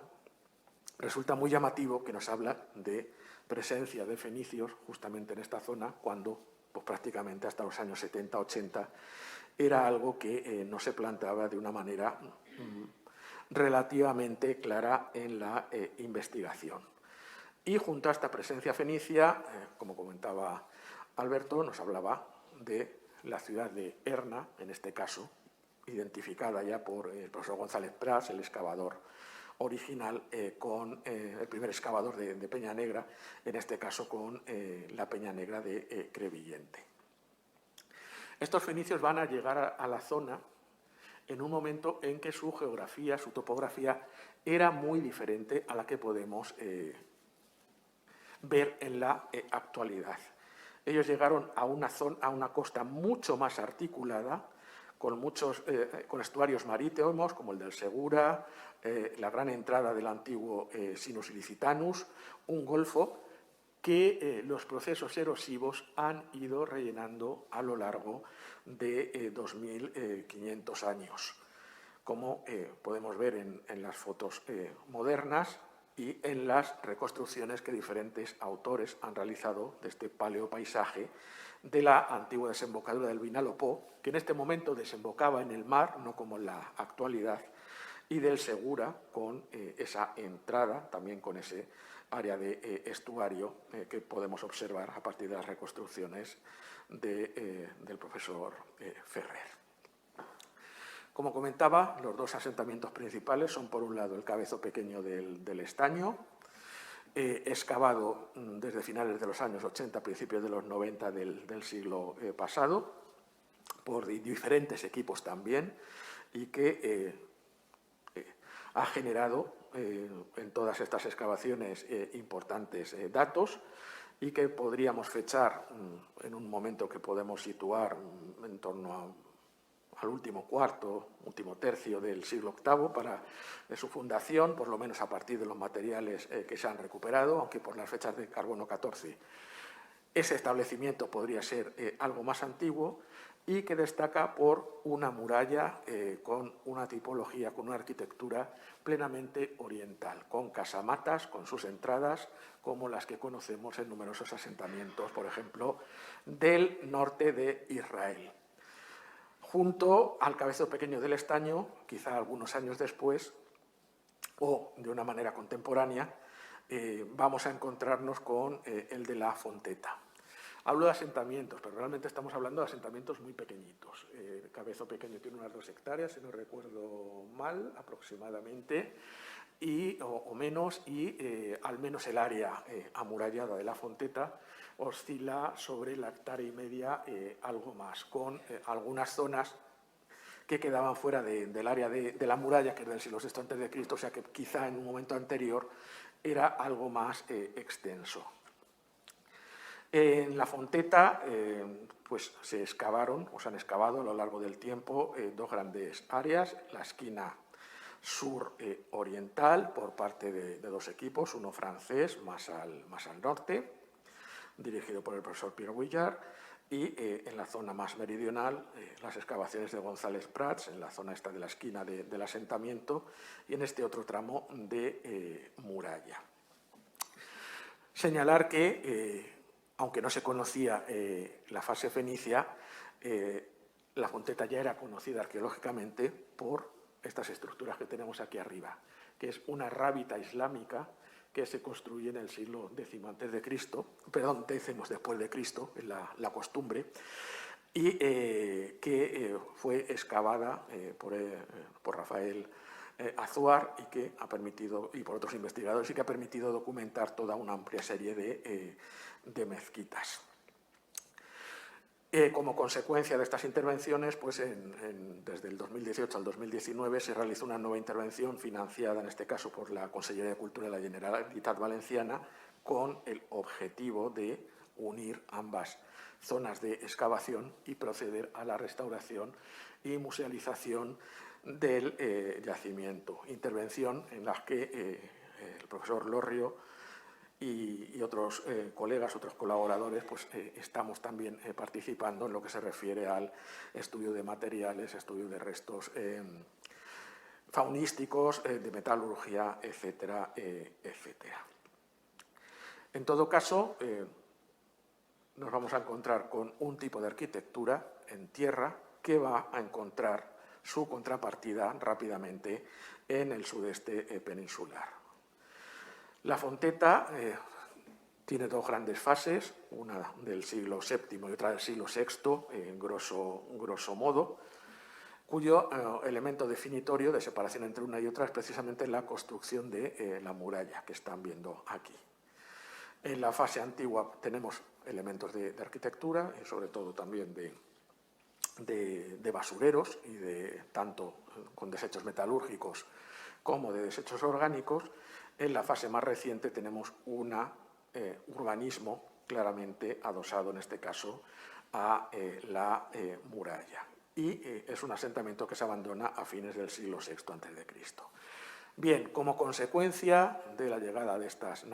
resulta muy llamativo que nos habla de presencia de fenicios justamente en esta zona, cuando pues, prácticamente hasta los años 70-80 era algo que no se planteaba de una manera relativamente clara en la investigación. Y junto a esta presencia fenicia, como comentaba Alberto, nos hablaba de la ciudad de Erna, en este caso, identificada ya por el profesor González Pras, el excavador original, con el primer excavador de Peña Negra, en este caso con la Peña Negra de Crevillente. Estos fenicios van a llegar a la zona en un momento en que su geografía, su topografía, era muy diferente a la que podemos ver en la actualidad. Ellos llegaron a una costa mucho más articulada, con estuarios marítimos, como el del Segura, la gran entrada del antiguo Sinus Ilicitanus, un golfo que los procesos erosivos han ido rellenando a lo largo de 2.500 años, como podemos ver en las fotos modernas y en las reconstrucciones que diferentes autores han realizado de este paleopaisaje de la antigua desembocadura del Vinalopó, que en este momento desembocaba en el mar, no como en la actualidad, y del Segura, con esa entrada, también con ese área de estuario que podemos observar a partir de las reconstrucciones del profesor Ferrer. Como comentaba, los dos asentamientos principales son, por un lado, el Cabezo pequeño del Estaño excavado desde finales de los años 80, principios de los 90 del siglo pasado, por diferentes equipos también, y que ha generado en todas estas excavaciones importantes datos, y que podríamos fechar en un momento que podemos situar en torno al último cuarto, último tercio del siglo VIII para su fundación, por lo menos a partir de los materiales que se han recuperado, aunque por las fechas de carbono 14 ese establecimiento podría ser algo más antiguo, y que destaca por una muralla con una tipología, con una arquitectura plenamente oriental, con casamatas, con sus entradas, como las que conocemos en numerosos asentamientos, por ejemplo, del norte de Israel. Junto al Cabezo Pequeño del Estaño, quizá algunos años después, o de una manera contemporánea, vamos a encontrarnos con el de la Fonteta. Hablo de asentamientos, pero realmente estamos hablando de asentamientos muy pequeñitos. El Cabezo Pequeño tiene unas 2 hectáreas, si no recuerdo mal, aproximadamente, o menos, y al menos el área amurallada de la Fonteta oscila sobre la 1,5 hectáreas, algo más, con algunas zonas que quedaban fuera del área de la muralla, que es del siglo VI a.C., o sea que quizá en un momento anterior era algo más extenso. En la Fonteta pues se excavaron, o se han excavado a lo largo del tiempo 2 grandes áreas, la esquina sur oriental por parte de 2 equipos, uno francés más al norte, dirigido por el profesor Pierre Vuillard, y en la zona más meridional las excavaciones de González Prats, en la zona esta de la esquina del asentamiento, y en este otro tramo de muralla. Señalar que aunque no se conocía la fase fenicia, la Fonteta ya era conocida arqueológicamente por estas estructuras que tenemos aquí arriba, que es una rábita islámica que se construye en el siglo X después de Cristo, es la costumbre, y que fue excavada por Rafael Azuar, y que ha permitido, y por otros investigadores, y que ha permitido documentar toda una amplia serie de mezquitas. Como consecuencia de estas intervenciones, pues desde el 2018 al 2019 se realizó una nueva intervención financiada, en este caso por la Consellería de Cultura de la Generalitat Valenciana, con el objetivo de unir ambas zonas de excavación y proceder a la restauración y musealización del yacimiento. Intervención en la que el profesor Lorrio y otros colegas, otros colaboradores, pues estamos también participando en lo que se refiere al estudio de materiales, estudio de restos faunísticos, de metalurgia, etcétera, etcétera. En todo caso, nos vamos a encontrar con un tipo de arquitectura en tierra que va a encontrar su contrapartida rápidamente en el sudeste peninsular. La Fonteta tiene 2 grandes fases, una del siglo VII y otra del siglo VI, en grosso modo, cuyo elemento definitorio de separación entre una y otra es precisamente la construcción de la muralla que están viendo aquí. En la fase antigua tenemos elementos de arquitectura y sobre todo también de basureros, y tanto con desechos metalúrgicos como de desechos orgánicos. En la fase más reciente tenemos un urbanismo claramente adosado, en este caso, a la muralla. Y es un asentamiento que se abandona a fines del siglo VI a.C. Bien, como consecuencia de la llegada de estos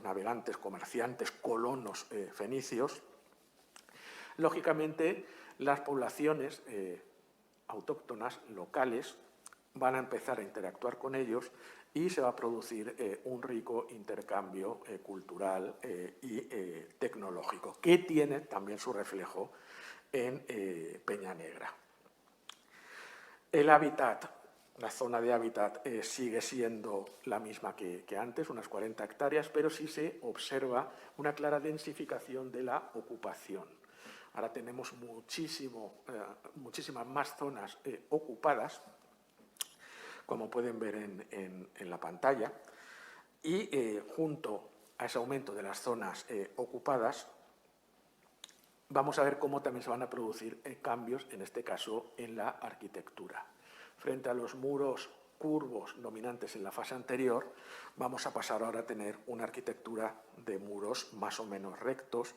navegantes, comerciantes, colonos fenicios, lógicamente las poblaciones autóctonas locales van a empezar a interactuar con ellos, y se va a producir un rico intercambio cultural y tecnológico, que tiene también su reflejo en Peña Negra. El hábitat, la zona de hábitat, sigue siendo la misma que antes, unas 40 hectáreas, pero sí se observa una clara densificación de la ocupación. Ahora tenemos muchísimas más zonas ocupadas, como pueden ver en la pantalla, Y junto a ese aumento de las zonas ocupadas, vamos a ver cómo también se van a producir cambios, en este caso, en la arquitectura. Frente a los muros curvos dominantes en la fase anterior, vamos a pasar ahora a tener una arquitectura de muros más o menos rectos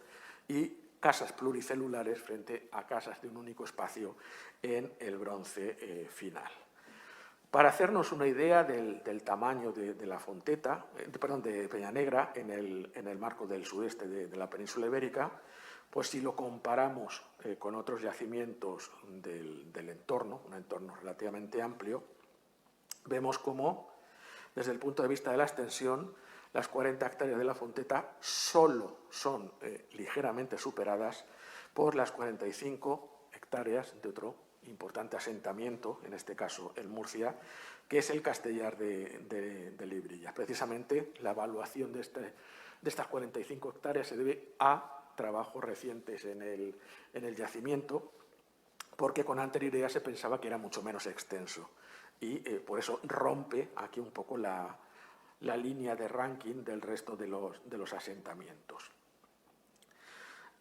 y casas pluricelulares frente a casas de un único espacio en el bronce final. Para hacernos una idea del tamaño de la Fonteta, de Peñanegra en el marco del sudeste de la península ibérica, pues si lo comparamos con otros yacimientos del entorno, un entorno relativamente amplio, vemos cómo, desde el punto de vista de la extensión, las 40 hectáreas de la Fonteta solo son ligeramente superadas por las 45 hectáreas de otro importante asentamiento, en este caso el Murcia, que es el Castellar de Librillas. Precisamente la evaluación de estas 45 hectáreas se debe a trabajos recientes en el yacimiento, porque con anterioridad se pensaba que era mucho menos extenso y por eso rompe aquí un poco la línea de ranking del resto de los asentamientos.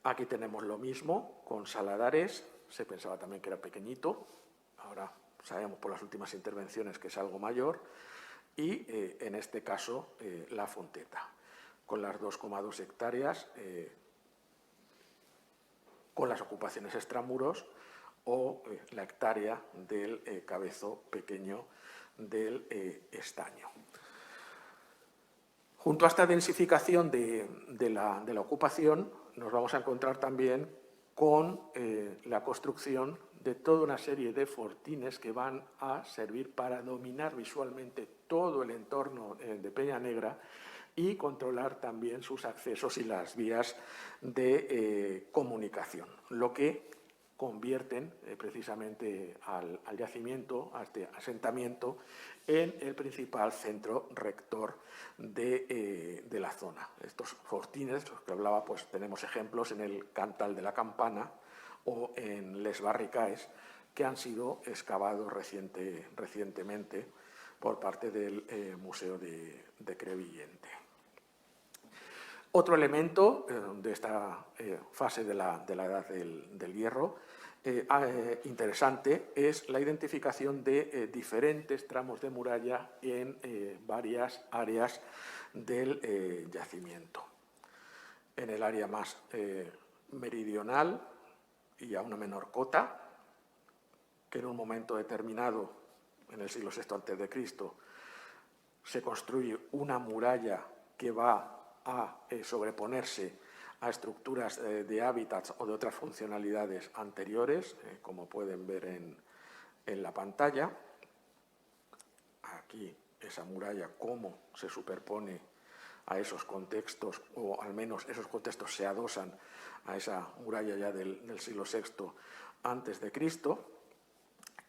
Aquí tenemos lo mismo con Saladares, se pensaba también que era pequeñito, ahora sabemos por las últimas intervenciones que es algo mayor, y en este caso la Fonteta, con las 2,2 hectáreas, con las ocupaciones extramuros o la hectárea del cabezo pequeño del estaño. Junto a esta densificación de la ocupación, nos vamos a encontrar también con la construcción de toda una serie de fortines que van a servir para dominar visualmente todo el entorno de Peñanegra y controlar también sus accesos y las vías de comunicación, lo que convierten precisamente al yacimiento, a este asentamiento, en el principal centro rector de la zona. Estos fortines, de los que hablaba, pues tenemos ejemplos en el Cantal de la Campana o en Les Barricaes, que han sido excavados recientemente por parte del Museo de Crevillente. Otro elemento de esta fase de la Edad del Hierro interesante es la identificación de diferentes tramos de muralla en varias áreas del yacimiento. En el área más meridional y a una menor cota, que en un momento determinado, en el siglo VI a.C., se construye una muralla que va a sobreponerse a estructuras de hábitats o de otras funcionalidades anteriores, como pueden ver en la pantalla. Aquí esa muralla, cómo se superpone a esos contextos, o al menos esos contextos se adosan a esa muralla ya del siglo VI a.C.,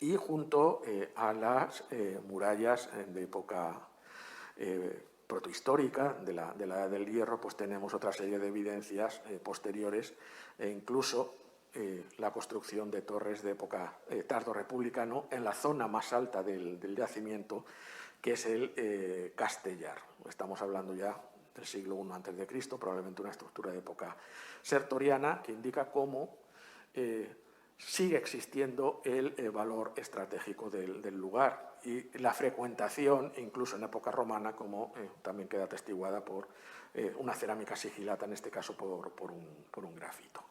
y junto a las murallas de época protohistórica, de la Edad del Hierro, pues tenemos otra serie de evidencias posteriores e incluso la construcción de torres de época tardo-republicano en la zona más alta del yacimiento, que es el Castellar. Estamos hablando ya del siglo I a.C., probablemente una estructura de época sertoriana que indica cómo sigue existiendo el valor estratégico del lugar y la frecuentación, incluso en época romana, como también queda atestiguada por una cerámica sigilata, en este caso por un grafito.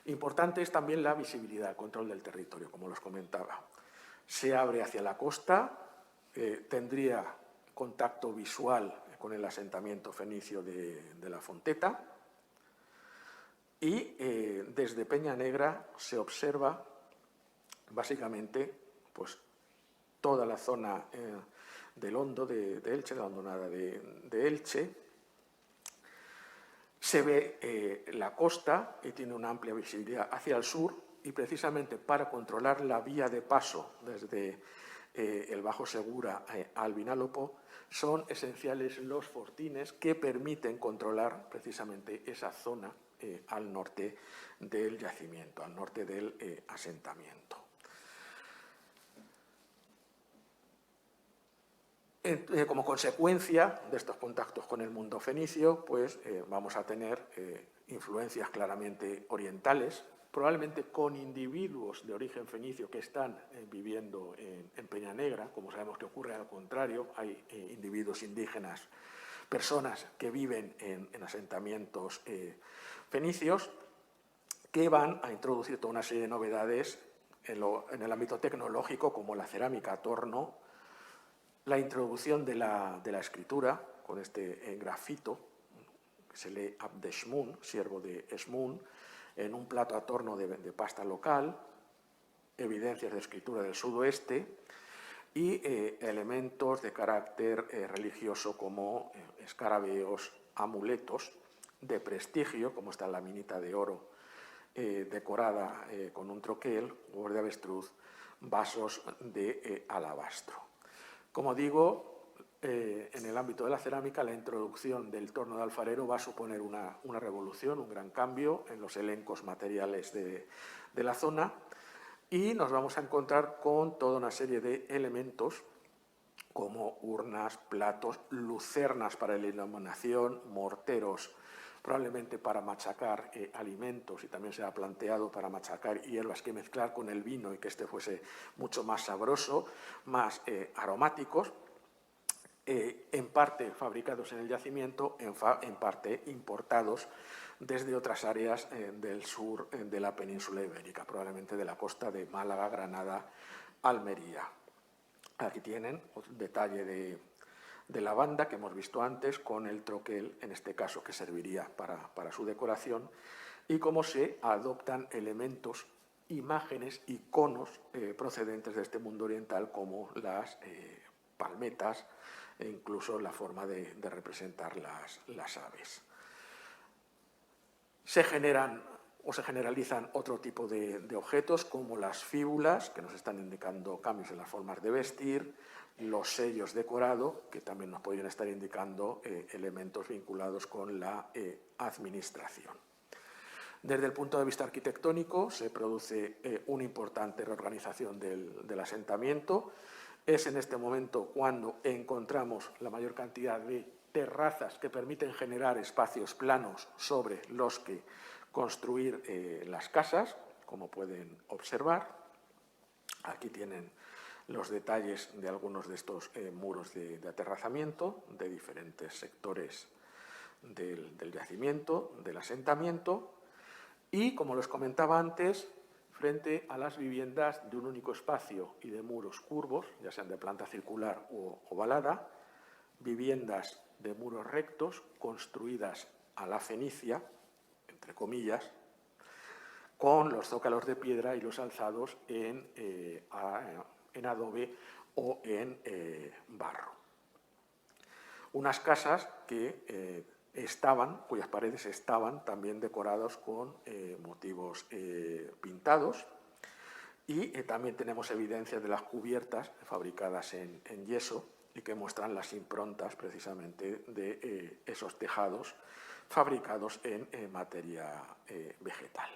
Importante es también la visibilidad, el control del territorio, como los comentaba. Se abre hacia la costa, tendría contacto visual con el asentamiento fenicio de la Fonteta, y desde Peñanegra se observa básicamente pues, toda la zona del Hondo de Elche, de la hondonada de Elche. Se ve la costa y tiene una amplia visibilidad hacia el sur, y precisamente para controlar la vía de paso desde el Bajo Segura al Vinalopó son esenciales los fortines que permiten controlar precisamente esa zona al norte del yacimiento, al norte del asentamiento. Como consecuencia de estos contactos con el mundo fenicio, pues vamos a tener influencias claramente orientales, probablemente con individuos de origen fenicio que están viviendo en Peña Negra. Como sabemos que ocurre al contrario, hay individuos indígenas, personas que viven en asentamientos fenicios, que van a introducir toda una serie de novedades en el ámbito tecnológico, como la cerámica a torno, la introducción de la escritura con este grafito, que se lee Abdeshmun, siervo de Esmun, en un plato a torno de pasta local, evidencias de escritura del sudoeste y elementos de carácter religioso como escarabeos, amuletos de prestigio, como esta laminita de oro decorada con un troquel, huevos de avestruz, vasos de alabastro. Como digo, en el ámbito de la cerámica, la introducción del torno de alfarero va a suponer una revolución, un gran cambio en los elencos materiales de la zona, y nos vamos a encontrar con toda una serie de elementos como urnas, platos, lucernas para la iluminación, morteros probablemente para machacar alimentos, y también se ha planteado para machacar hierbas que mezclar con el vino y que este fuese mucho más sabroso, más aromáticos, en parte fabricados en el yacimiento, en parte importados desde otras áreas del sur de la península ibérica, probablemente de la costa de Málaga, Granada, Almería. Aquí tienen un detalle de la banda que hemos visto antes, con el troquel, en este caso, que serviría para su decoración, y cómo se adoptan elementos, imágenes, iconos procedentes de este mundo oriental, como las palmetas e incluso la forma de representar las aves. Se generan o se generalizan otro tipo de objetos, como las fíbulas, que nos están indicando cambios en las formas de vestir, los sellos decorado, que también nos podrían estar indicando elementos vinculados con la administración. Desde el punto de vista arquitectónico, se produce una importante reorganización del asentamiento. Es en este momento cuando encontramos la mayor cantidad de terrazas que permiten generar espacios planos sobre los que construir las casas, como pueden observar. Aquí tienen los detalles de algunos de estos muros de aterrazamiento de diferentes sectores del yacimiento, del asentamiento, y, como les comentaba antes, frente a las viviendas de un único espacio y de muros curvos, ya sean de planta circular o ovalada, viviendas de muros rectos construidas a la fenicia, entre comillas, con los zócalos de piedra y los alzados en adobe o en barro. Unas casas que cuyas paredes estaban también decoradas con motivos pintados, y también tenemos evidencias de las cubiertas fabricadas en yeso y que muestran las improntas precisamente de esos tejados fabricados en materia vegetal.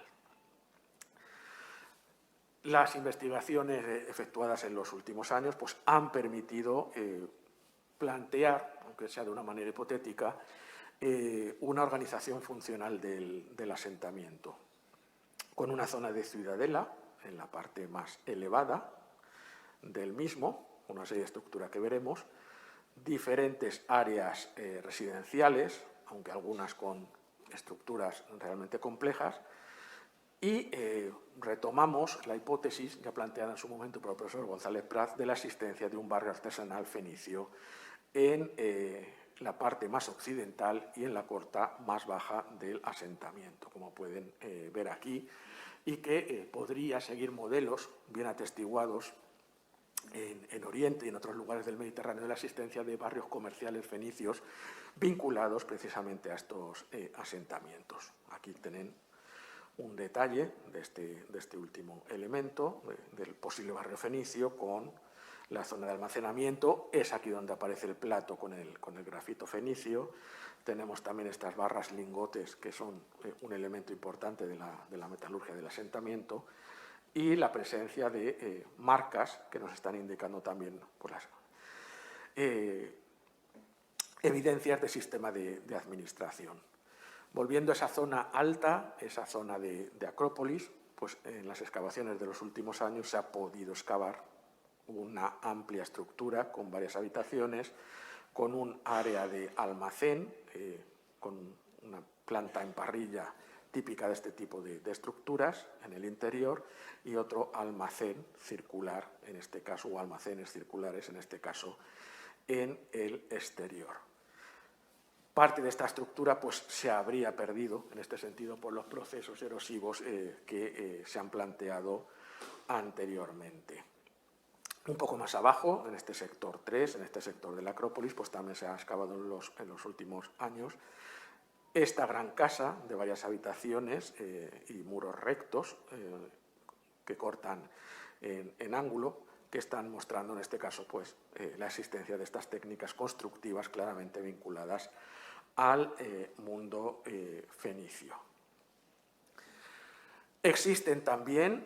Las investigaciones efectuadas en los últimos años pues, han permitido plantear, aunque sea de una manera hipotética, una organización funcional del asentamiento, con una zona de ciudadela en la parte más elevada del mismo, una serie de estructuras que veremos, diferentes áreas residenciales, aunque algunas con estructuras realmente complejas, y retomamos la hipótesis ya planteada en su momento por el profesor González Praz de la existencia de un barrio artesanal fenicio en la parte más occidental y en la cota más baja del asentamiento, como pueden ver aquí, y que podría seguir modelos bien atestiguados en Oriente y en otros lugares del Mediterráneo de la existencia de barrios comerciales fenicios vinculados precisamente a estos asentamientos. Aquí tienen un detalle de este último elemento, del posible barrio fenicio, con la zona de almacenamiento. Es aquí donde aparece el plato con el grafito fenicio. Tenemos también estas barras lingotes, que son un elemento importante de la metalurgia del asentamiento, y la presencia de marcas que nos están indicando también por las. evidencias de sistema de administración. Volviendo a esa zona alta, esa zona de Acrópolis, pues en las excavaciones de los últimos años se ha podido excavar una amplia estructura con varias habitaciones, con un área de almacén, con una planta en parrilla típica de este tipo de estructuras en el interior, y otro almacén circular, en este caso, o almacenes circulares, en este caso, en el exterior. Parte de esta estructura pues, se habría perdido, en este sentido, por los procesos erosivos que se han planteado anteriormente. Un poco más abajo, en este sector 3, en este sector de la Acrópolis, pues también se ha excavado en los últimos años esta gran casa de varias habitaciones y muros rectos que cortan en ángulo, que están mostrando en este caso pues, la existencia de estas técnicas constructivas claramente vinculadas al mundo fenicio. Existen también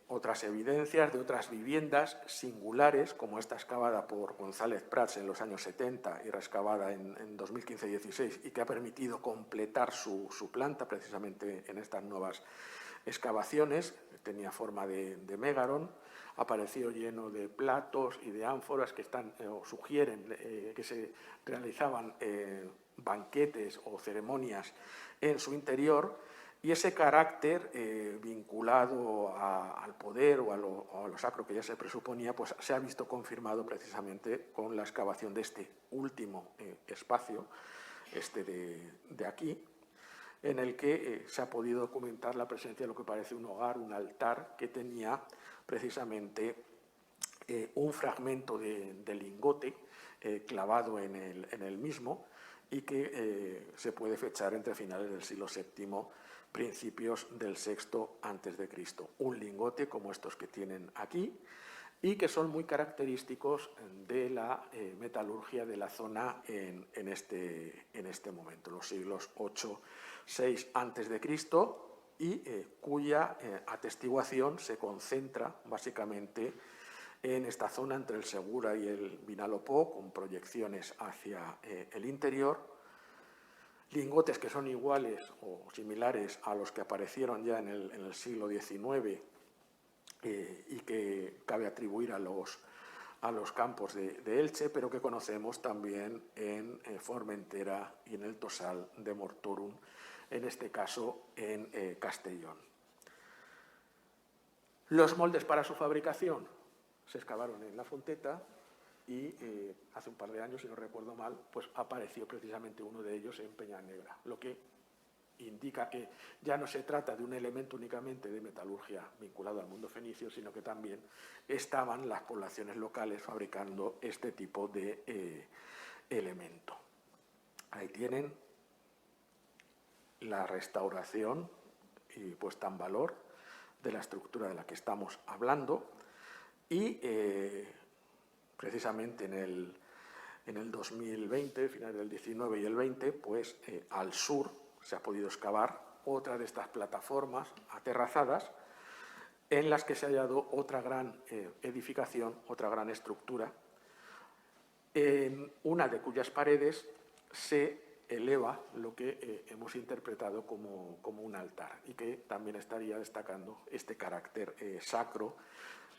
otras evidencias de otras viviendas singulares, como esta excavada por González Prats en los años 70 y reexcavada en 2015-16, y que ha permitido completar su planta precisamente en estas nuevas excavaciones. Tenía forma de mégaron, apareció lleno de platos y de ánforas que sugieren que se realizaban banquetes o ceremonias en su interior, y ese carácter vinculado al poder o a lo sacro que ya se presuponía, pues se ha visto confirmado precisamente con la excavación de este último espacio, de aquí, en el que se ha podido documentar la presencia de lo que parece un hogar, un altar, que tenía precisamente un fragmento de lingote clavado en el mismo, y que se puede fechar entre finales del siglo VII, principios del VI a.C. Un lingote como estos que tienen aquí, y que son muy característicos de la metalurgia de la zona en este momento, los siglos VIII-VI a.C., y cuya atestiguación se concentra básicamente en esta zona entre el Segura y el Vinalopó, con proyecciones hacia el interior, lingotes que son iguales o similares a los que aparecieron ya en el siglo XIX y que cabe atribuir a los campos de Elche, pero que conocemos también en Formentera y en el Tosal de Mortorum, en este caso en Castellón. Los moldes para su fabricación se excavaron en La Fonteta, y hace un par de años, si no recuerdo mal, pues apareció precisamente uno de ellos en Peñanegra, lo que indica que ya no se trata de un elemento únicamente de metalurgia vinculado al mundo fenicio, sino que también estaban las poblaciones locales fabricando este tipo de elemento. Ahí tienen la restauración y puesta en valor de la estructura de la que estamos hablando, y precisamente en el 2020, finales del 19 y el 20, pues al sur se ha podido excavar otra de estas plataformas aterrazadas, en las que se ha hallado otra gran edificación, otra gran estructura, en una de cuyas paredes se eleva lo que hemos interpretado como un altar, y que también estaría destacando este carácter sacro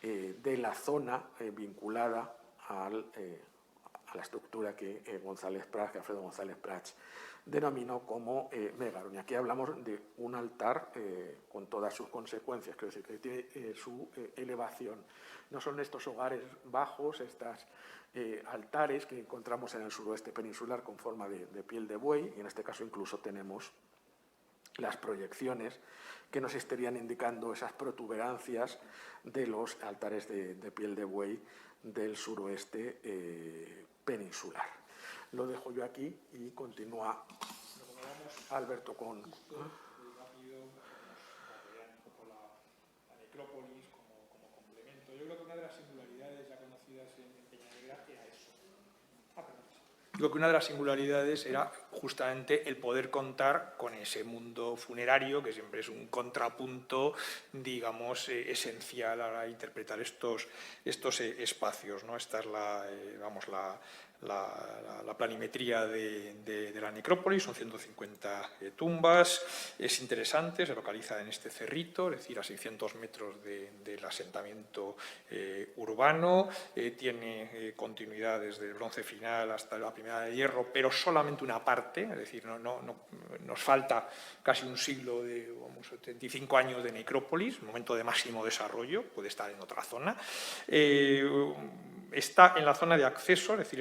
de la zona vinculada a la estructura que Alfredo González Prats denominó como mégaron. Y aquí hablamos de un altar con todas sus consecuencias, quiero decir, que tiene su elevación. No son estos hogares bajos, estos altares que encontramos en el suroeste peninsular con forma de piel de buey, y en este caso incluso tenemos las proyecciones que nos estarían indicando esas protuberancias de los altares de piel de buey del suroeste peninsular. Lo dejo yo aquí y continúa Alberto con... Rápido, un poco la necrópolis como complemento. Yo creo que una de las singularidades ya conocidas en Peñanegra era eso. Creo que una de las singularidades era justamente el poder contar con ese mundo funerario, que siempre es un contrapunto, digamos, esencial a la hora de interpretar estos espacios, ¿no? Esta es la planimetría de la necrópolis, son 150 tumbas, es interesante, se localiza en este cerrito, es decir, a 600 metros del asentamiento urbano, tiene continuidad desde el bronce final hasta la primera de hierro, pero solamente una parte, es decir, nos falta casi un siglo, 75 años de necrópolis, momento de máximo desarrollo, puede estar en otra zona. Está en la zona de acceso, es decir,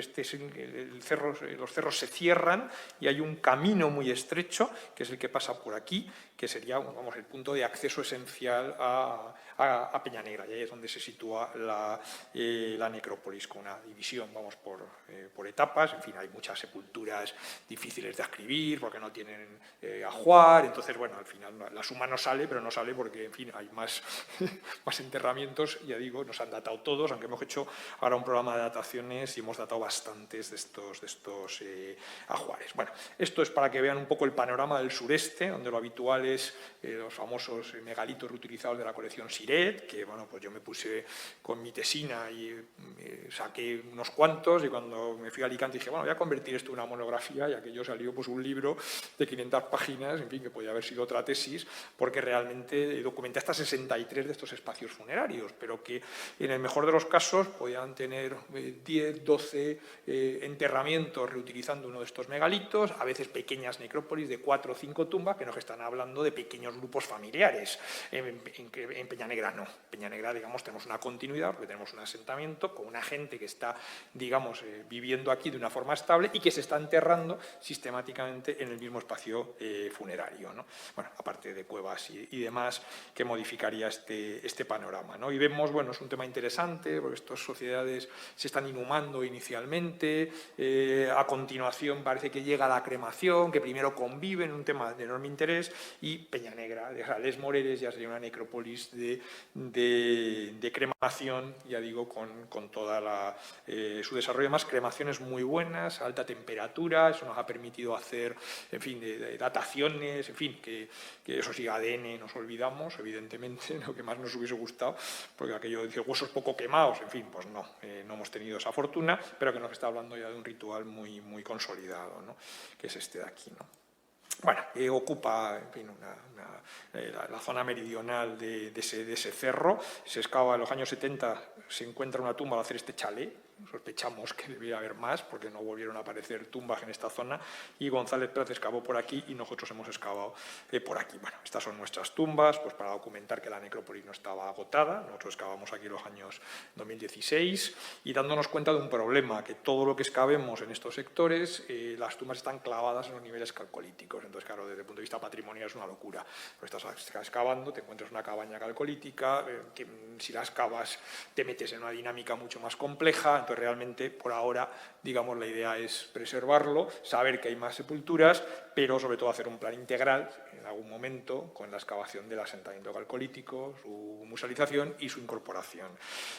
los cerros se cierran y hay un camino muy estrecho, que es el que pasa por aquí, que sería, vamos, el punto de acceso esencial a Peñanegra, y ahí es donde se sitúa la necrópolis, con una división, vamos, por etapas. En fin, hay muchas sepulturas difíciles de escribir porque no tienen ajuar, entonces, bueno, al final la suma no sale, pero no sale porque, en fin, hay más enterramientos, ya digo, nos han datado todos, aunque hemos hecho ahora un programa de dataciones y hemos datado bastantes de estos ajuares. Bueno, esto es para que vean un poco el panorama del sureste, donde lo habitual es los famosos megalitos reutilizados de la colección Siret, que, bueno, pues yo me puse con mi tesina y saqué unos cuantos, y cuando me fui a Alicante dije, bueno, voy a convertir esto en una monografía, y aquello salió pues un libro de 500 páginas, en fin, que podía haber sido otra tesis, porque realmente documenté hasta 63 de estos espacios funerarios, pero que en el mejor de los casos podían tener 10, 12 enterramientos reutilizando uno de estos megalitos, a veces pequeñas necrópolis de 4 o 5 tumbas, que nos están hablando de pequeños grupos familiares. En Peñanegra no. En Peñanegra, digamos, tenemos una continuidad, porque tenemos un asentamiento con una gente que está, digamos, viviendo aquí de una forma estable y que se está enterrando sistemáticamente en el mismo espacio funerario, ¿no? Bueno, aparte de cuevas y demás, que modificaría este panorama, ¿no? Y vemos, bueno, es un tema interesante, porque estas sociedades se están inhumando inicialmente, a continuación parece que llega la cremación, que primero conviven, un tema de enorme interés, y Peñanegra, de Les Moreres, ya sería una necrópolis de cremación, ya digo, con toda su desarrollo. Además, cremaciones muy buenas, a alta temperatura, eso nos ha permitido hacer, en fin, de dataciones, en fin, que eso sí, ADN nos olvidamos, evidentemente, lo que más nos hubiese gustado, porque aquello de huesos poco quemados, en fin, pues no hemos tenido esa fortuna, pero que nos está hablando ya de un ritual muy, muy consolidado, ¿no? Que es este de aquí, ¿no? Bueno, ocupa, en fin, la zona meridional de ese cerro. Se excava en los años 70, se encuentra una tumba al hacer este chalet. Sospechamos que debería haber más, porque no volvieron a aparecer tumbas en esta zona, y González Pérez excavó por aquí y nosotros hemos excavado por aquí. Bueno, estas son nuestras tumbas, pues para documentar que la necrópolis no estaba agotada. Nosotros excavamos aquí en los años 2016 y dándonos cuenta de un problema, que todo lo que excavemos en estos sectores, las tumbas están clavadas en los niveles calcolíticos. Entonces, claro, desde el punto de vista patrimonial es una locura. Pues estás excavando, te encuentras una cabaña calcolítica, que si la excavas te metes en una dinámica mucho más compleja. Entonces, realmente, por ahora, digamos, la idea es preservarlo, saber que hay más sepulturas, pero sobre todo hacer un plan integral en algún momento con la excavación del asentamiento calcolítico, su musealización y su incorporación.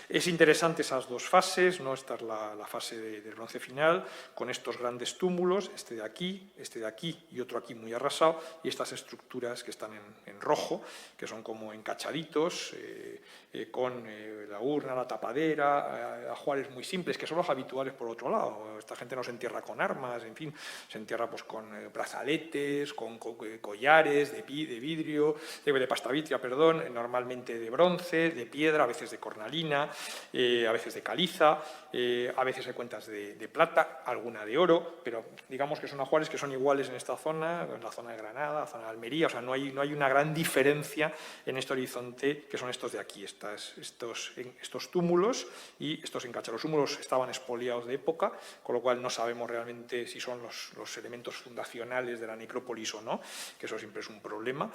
Es interesante esas dos fases, ¿no? Esta es la fase del bronce final, con estos grandes túmulos, este de aquí y otro aquí muy arrasado, y estas estructuras que están en rojo, que son como encachaditos, con la urna, la tapadera, ajuares muy simples, que son los habituales por otro lado. Esta gente no se entierra con armas, en fin, se entierra pues con brazaletes, con collares de vidrio, de pasta vitria, perdón, normalmente de bronce, de piedra, a veces de cornalina, a veces de caliza, a veces hay cuentas de plata, alguna de oro, pero digamos que son ajuares que son iguales en esta zona, en la zona de Granada, la zona de Almería, o sea, no hay una gran diferencia en este horizonte, que son estos de aquí, estos túmulos y estos encachas. Los túmulos estaban expoliados de época, con lo cual no sabemos realmente si son los elementos fundacionales de la necrópolis o no, que eso siempre es un problema.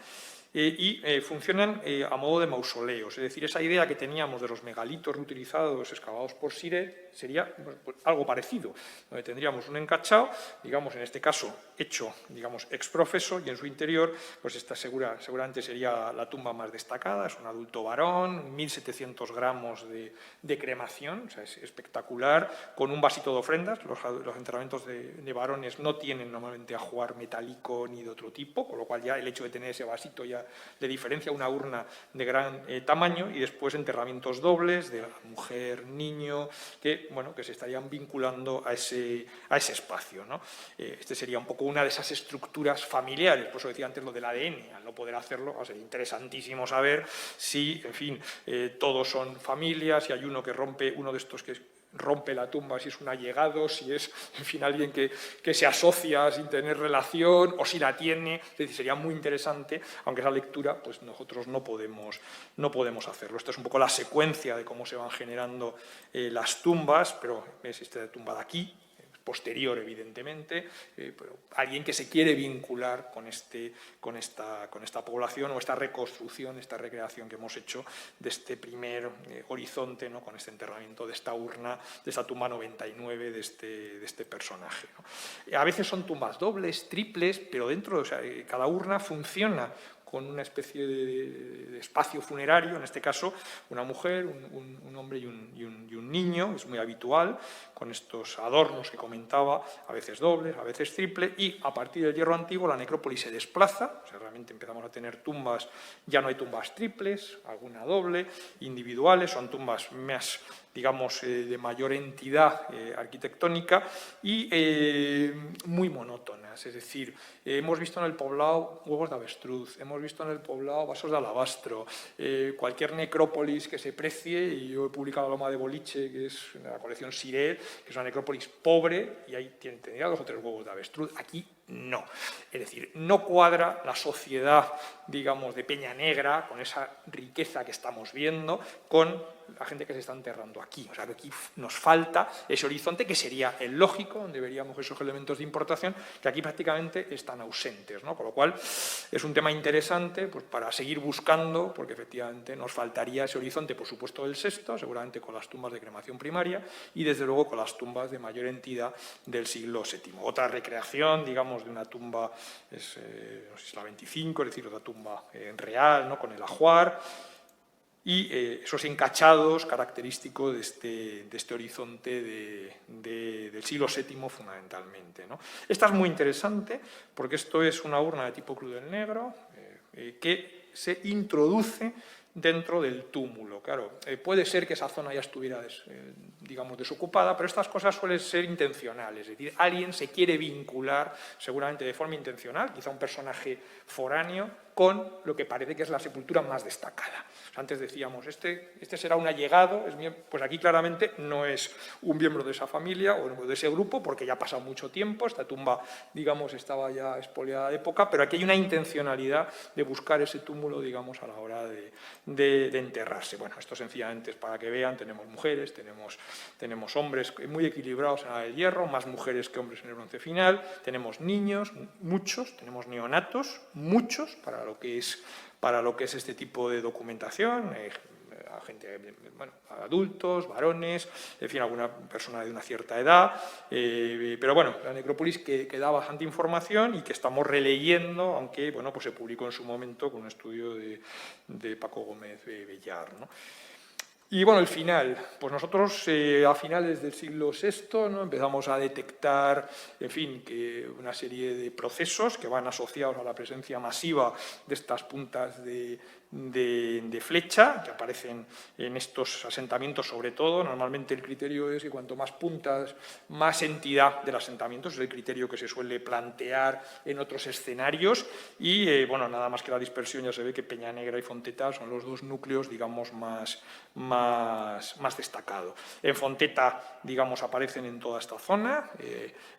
funcionan a modo de mausoleos. Es decir, esa idea que teníamos de los megalitos reutilizados excavados por Siret sería pues, algo parecido, donde tendríamos un encachado, digamos, en este caso, hecho, digamos, ex profeso, y en su interior, pues esta seguramente sería la tumba más destacada, es un adulto varón, 1.700 gramos de cremación, o sea, es espectacular, con un vasito de ofrendas. Los enterramientos de varones no tienen normalmente ajuar metálico ni de otro tipo, con lo cual ya el hecho de tener ese vasito ya le diferencia una urna de gran tamaño, y después enterramientos dobles de la mujer, niño, que, bueno, que se estarían vinculando a ese espacio, ¿no? Este sería un poco una de esas estructuras familiares, por eso decía antes lo del ADN, al no poder hacerlo, va a ser interesantísimo saber si, en fin, todos son familias, si hay uno que rompe, uno de estos que rompe la tumba, si es un allegado, si es, en fin, alguien que se asocia sin tener relación, o si la tiene. Es decir, sería muy interesante, aunque esa lectura pues nosotros no podemos hacerlo. Esto es un poco la secuencia de cómo se van generando las tumbas, pero es esta tumba de aquí, posterior, evidentemente, pero alguien que se quiere vincular con esta población, o esta reconstrucción, esta recreación que hemos hecho de este primer horizonte, ¿no? Con este enterramiento de esta urna, de esta tumba 99 de este personaje, ¿no? A veces son tumbas dobles, triples, pero dentro, o sea, cada urna funciona con una especie de espacio funerario, en este caso una mujer, un hombre y un niño, es muy habitual, con estos adornos que comentaba, a veces dobles, a veces triple, y a partir del Hierro Antiguo la necrópolis se desplaza, o sea, realmente empezamos a tener tumbas, ya no hay tumbas triples, alguna doble, individuales, son tumbas más, digamos, de mayor entidad arquitectónica y muy monótonas. Es decir, hemos visto en el poblado huevos de avestruz, hemos visto en el poblado vasos de alabastro, cualquier necrópolis que se precie, y yo he publicado Loma de Boliche, que es la colección Siret, que es una necrópolis pobre, y ahí tendría 2 o 3 huevos de avestruz. Aquí no. Es decir, no cuadra la sociedad, digamos, de Peña Negra, con esa riqueza que estamos viendo, con la gente que se está enterrando aquí. O sea, que aquí nos falta ese horizonte que sería el lógico, donde veríamos esos elementos de importación, que aquí prácticamente están ausentes, ¿no? Con lo cual, es un tema interesante pues, para seguir buscando, porque efectivamente nos faltaría ese horizonte, por supuesto, del sexto, seguramente con las tumbas de cremación primaria, y desde luego con las tumbas de mayor entidad del siglo VII. Otra recreación, digamos, de una tumba, no sé si es la 25, es decir, otra tumba real, ¿no? Con el ajuar, y esos encachados característicos de este horizonte del siglo VII fundamentalmente, ¿no? Esta es muy interesante porque esto es una urna de tipo Cruz del Negro que se introduce dentro del túmulo. Claro, puede ser que esa zona ya estuviera, digamos, desocupada, pero estas cosas suelen ser intencionales. Es decir, alguien se quiere vincular, seguramente de forma intencional, quizá un personaje foráneo, con lo que parece que es la sepultura más destacada. Antes decíamos, este será un allegado, pues aquí claramente no es un miembro de esa familia o de ese grupo, porque ya ha pasado mucho tiempo, esta tumba, digamos, estaba ya expoliada de época, pero aquí hay una intencionalidad de buscar ese túmulo, digamos, a la hora de enterrarse. Bueno, esto sencillamente es para que vean, tenemos mujeres, tenemos hombres muy equilibrados en la del hierro, más mujeres que hombres en el bronce final, tenemos niños, muchos, tenemos neonatos, muchos, para lo que es este tipo de documentación, a gente, bueno, adultos, varones, en fin, alguna persona de una cierta edad, pero bueno, la necrópolis que da bastante información y que estamos releyendo, aunque bueno, pues se publicó en su momento con un estudio de Paco Gómez Bellar, ¿no? Y bueno, el final, pues nosotros a finales del siglo VI, ¿no? Empezamos a detectar, en fin, que una serie de procesos que van asociados a la presencia masiva de estas puntas de flecha, que aparecen en estos asentamientos sobre todo. Normalmente el criterio es que cuanto más puntas, más entidad del asentamiento, es el criterio que se suele plantear en otros escenarios, y bueno, nada más que la dispersión ya se ve que Peña Negra y Fonteta son los dos núcleos, digamos, más destacado. En Fonteta, digamos, aparecen en toda esta zona.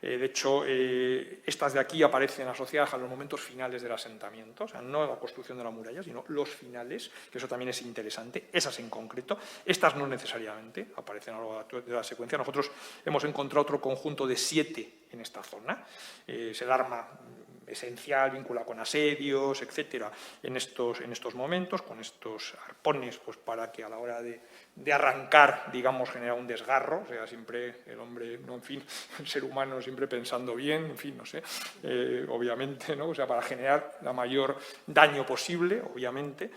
De hecho, estas de aquí aparecen asociadas a los momentos finales del asentamiento, o sea, no a la construcción de la muralla, sino los finales, que eso también es interesante, esas en concreto. Estas no necesariamente aparecen a lo largo de la secuencia. Nosotros hemos encontrado otro conjunto de 7 en esta zona. Es el arma esencial, vinculado con asedios, etcétera, en estos momentos, con estos arpones, pues para que a la hora de arrancar, digamos, genera un desgarro, o sea, siempre el hombre, no, en fin, el ser humano siempre pensando bien, en fin, no sé, obviamente, ¿no? O sea, para generar la mayor daño posible, obviamente.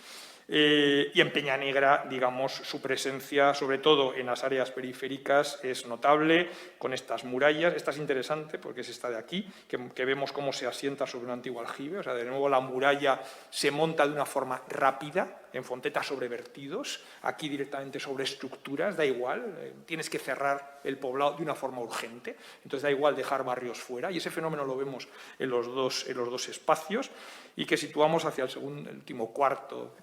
Y en Peñanegra, digamos, su presencia, sobre todo en las áreas periféricas, es notable, con estas murallas. Esta es interesante porque es esta de aquí, que vemos cómo se asienta sobre un antiguo aljibe. O sea, de nuevo la muralla se monta de una forma rápida, en fontetas sobre vertidos, aquí directamente sobre estructuras, da igual, tienes que cerrar el poblado de una forma urgente, entonces da igual dejar barrios fuera, y ese fenómeno lo vemos en los dos espacios, y que situamos hacia el último cuarto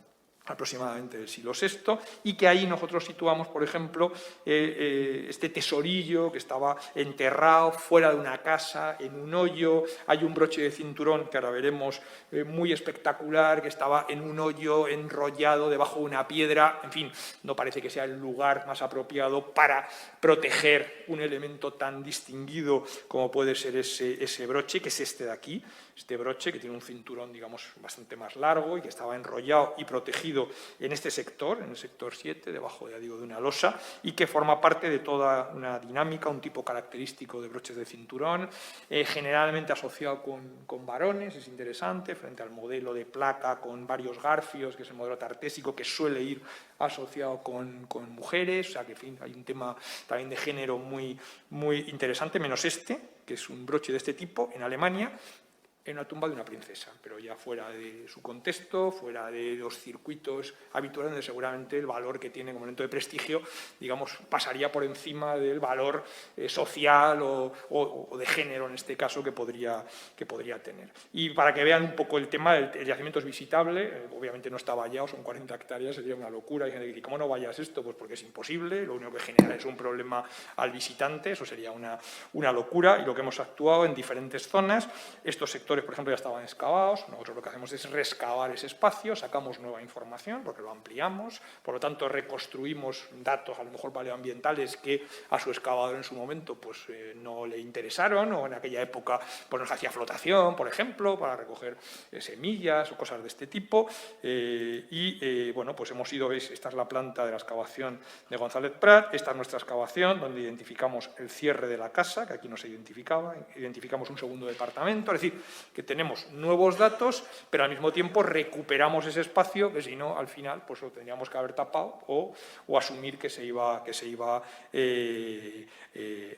aproximadamente del siglo VI, y que ahí nosotros situamos, por ejemplo, este tesorillo que estaba enterrado fuera de una casa, en un hoyo. Hay un broche de cinturón, que ahora veremos, muy espectacular, que estaba en un hoyo enrollado debajo de una piedra. En fin, no parece que sea el lugar más apropiado para proteger un elemento tan distinguido como puede ser ese broche, que es este de aquí, este broche que tiene un cinturón, digamos, bastante más largo y que estaba enrollado y protegido en este sector, en el sector 7, debajo, ya digo, de una losa, y que forma parte de toda una dinámica, un tipo característico de broches de cinturón, generalmente asociado con varones, es interesante, frente al modelo de placa con varios garfios, que es el modelo tartésico, que suele ir asociado con mujeres, o sea que, en fin, hay un tema también de género muy, muy interesante, menos este, que es un broche de este tipo, en Alemania, en una tumba de una princesa, pero ya fuera de su contexto, fuera de los circuitos habituales, donde seguramente el valor que tiene como elemento de prestigio, digamos, pasaría por encima del valor social o de género, en este caso, que podría tener. Y para que vean un poco el tema, el yacimiento es visitable, obviamente no está vallado, son 40 hectáreas, sería una locura. Hay gente que dice, ¿cómo no vallas esto? Pues porque es imposible, lo único que genera es un problema al visitante, eso sería una locura, y lo que hemos actuado en diferentes zonas, estos sectores, por ejemplo, ya estaban excavados, nosotros lo que hacemos es rescavar ese espacio, sacamos nueva información porque lo ampliamos, por lo tanto reconstruimos datos a lo mejor paleoambientales que a su excavador en su momento pues, no le interesaron, o en aquella época pues, nos hacía flotación, por ejemplo, para recoger semillas o cosas de este tipo, bueno, pues hemos ido, veis, esta es la planta de la excavación de González Prat, esta es nuestra excavación donde identificamos el cierre de la casa, que aquí no se identificaba, identificamos un segundo departamento, es decir, que tenemos nuevos datos, pero al mismo tiempo recuperamos ese espacio que si no, al final, pues lo tendríamos que haber tapado o asumir que se iba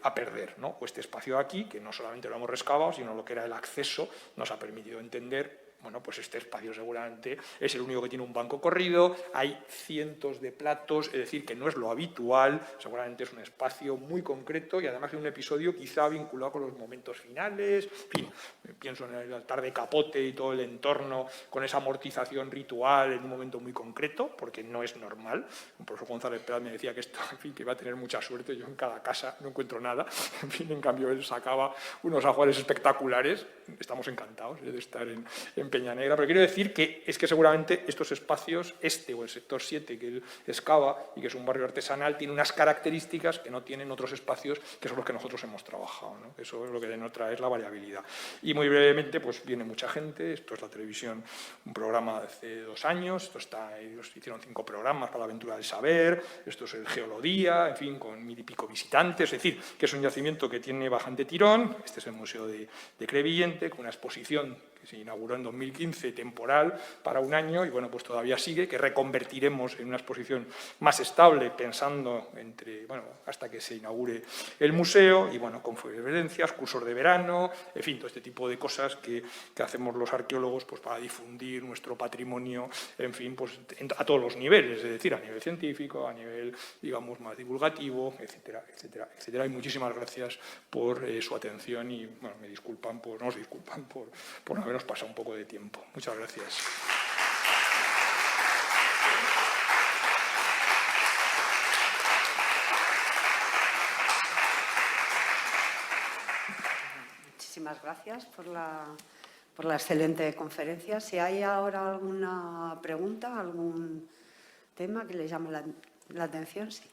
a perder, ¿no? O este espacio aquí, que no solamente lo hemos rescavado, sino lo que era el acceso, nos ha permitido entender. Bueno, pues este espacio seguramente es el único que tiene un banco corrido, hay cientos de platos, es decir, que no es lo habitual, seguramente es un espacio muy concreto y además es un episodio quizá vinculado con los momentos finales, en fin, pienso en el altar de Capote y todo el entorno con esa amortización ritual en un momento muy concreto, porque no es normal. El profesor González Prat me decía que esto, en fin, que iba a tener mucha suerte, yo en cada casa no encuentro nada, en fin, en cambio él sacaba unos ajuares espectaculares, estamos encantados de estar en Peñanegra, pero quiero decir que es que seguramente estos espacios, este o el sector 7 que él excava y que es un barrio artesanal, tiene unas características que no tienen otros espacios que son los que nosotros hemos trabajado, ¿no? Eso es lo que denota es la variabilidad. Y muy brevemente, pues viene mucha gente, esto es la televisión, un programa de hace 2 años, ellos hicieron 5 programas para la aventura del saber, esto es el Geolodía, en fin, con 1000 y pico visitantes, es decir, que es un yacimiento que tiene bastante tirón. Este es el Museo de Crevillente, con una exposición que se inauguró en 2015, temporal, para un año, y bueno, pues todavía sigue, que reconvertiremos en una exposición más estable, pensando hasta que se inaugure el museo, y bueno, conferencias, cursos de verano, en fin, todo este tipo de cosas que hacemos los arqueólogos pues, para difundir nuestro patrimonio, en fin, pues a todos los niveles, es decir, a nivel científico, a nivel, digamos, más divulgativo, etcétera, etcétera, etcétera. Y muchísimas gracias por su atención y, bueno, nos disculpan por habernos pasado un poco de tiempo. Muchas gracias. Muchísimas gracias por la excelente conferencia. Si hay ahora alguna pregunta, algún tema que les llame la atención, sí.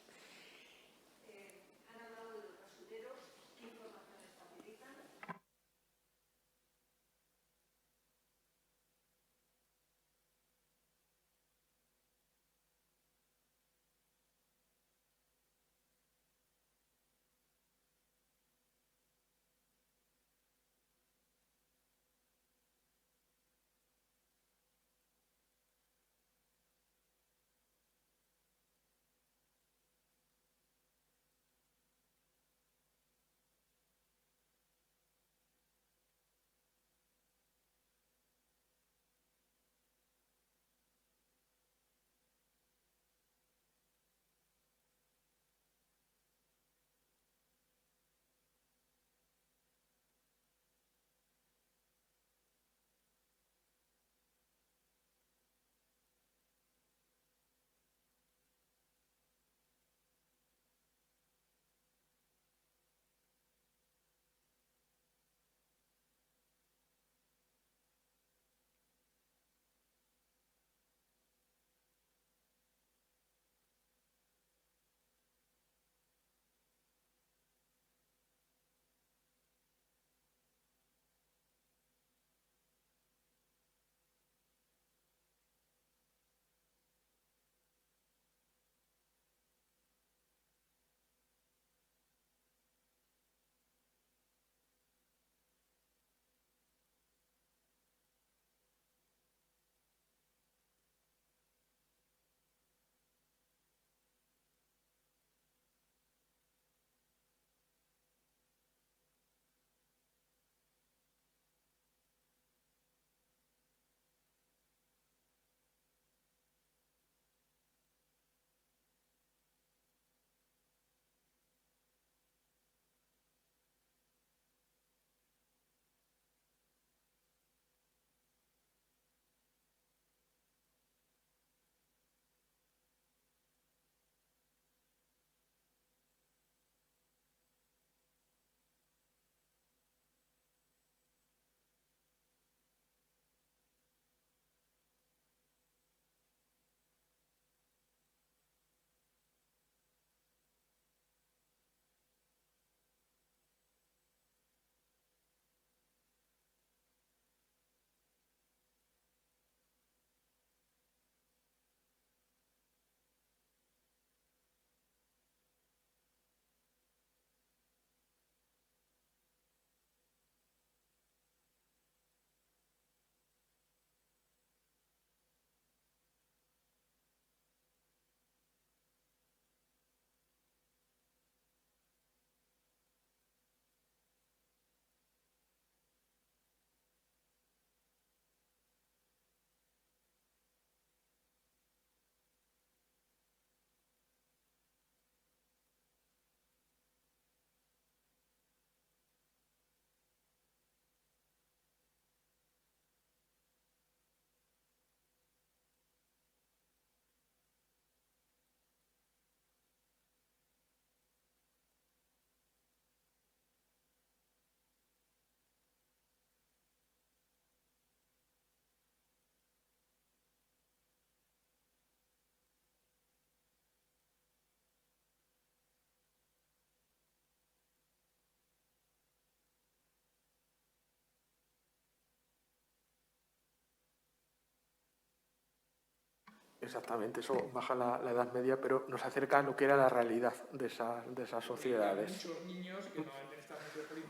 Exactamente, eso baja la Edad Media, pero nos acerca a lo que era la realidad de esas sociedades. Muchos niños que normalmente en estas metrópolis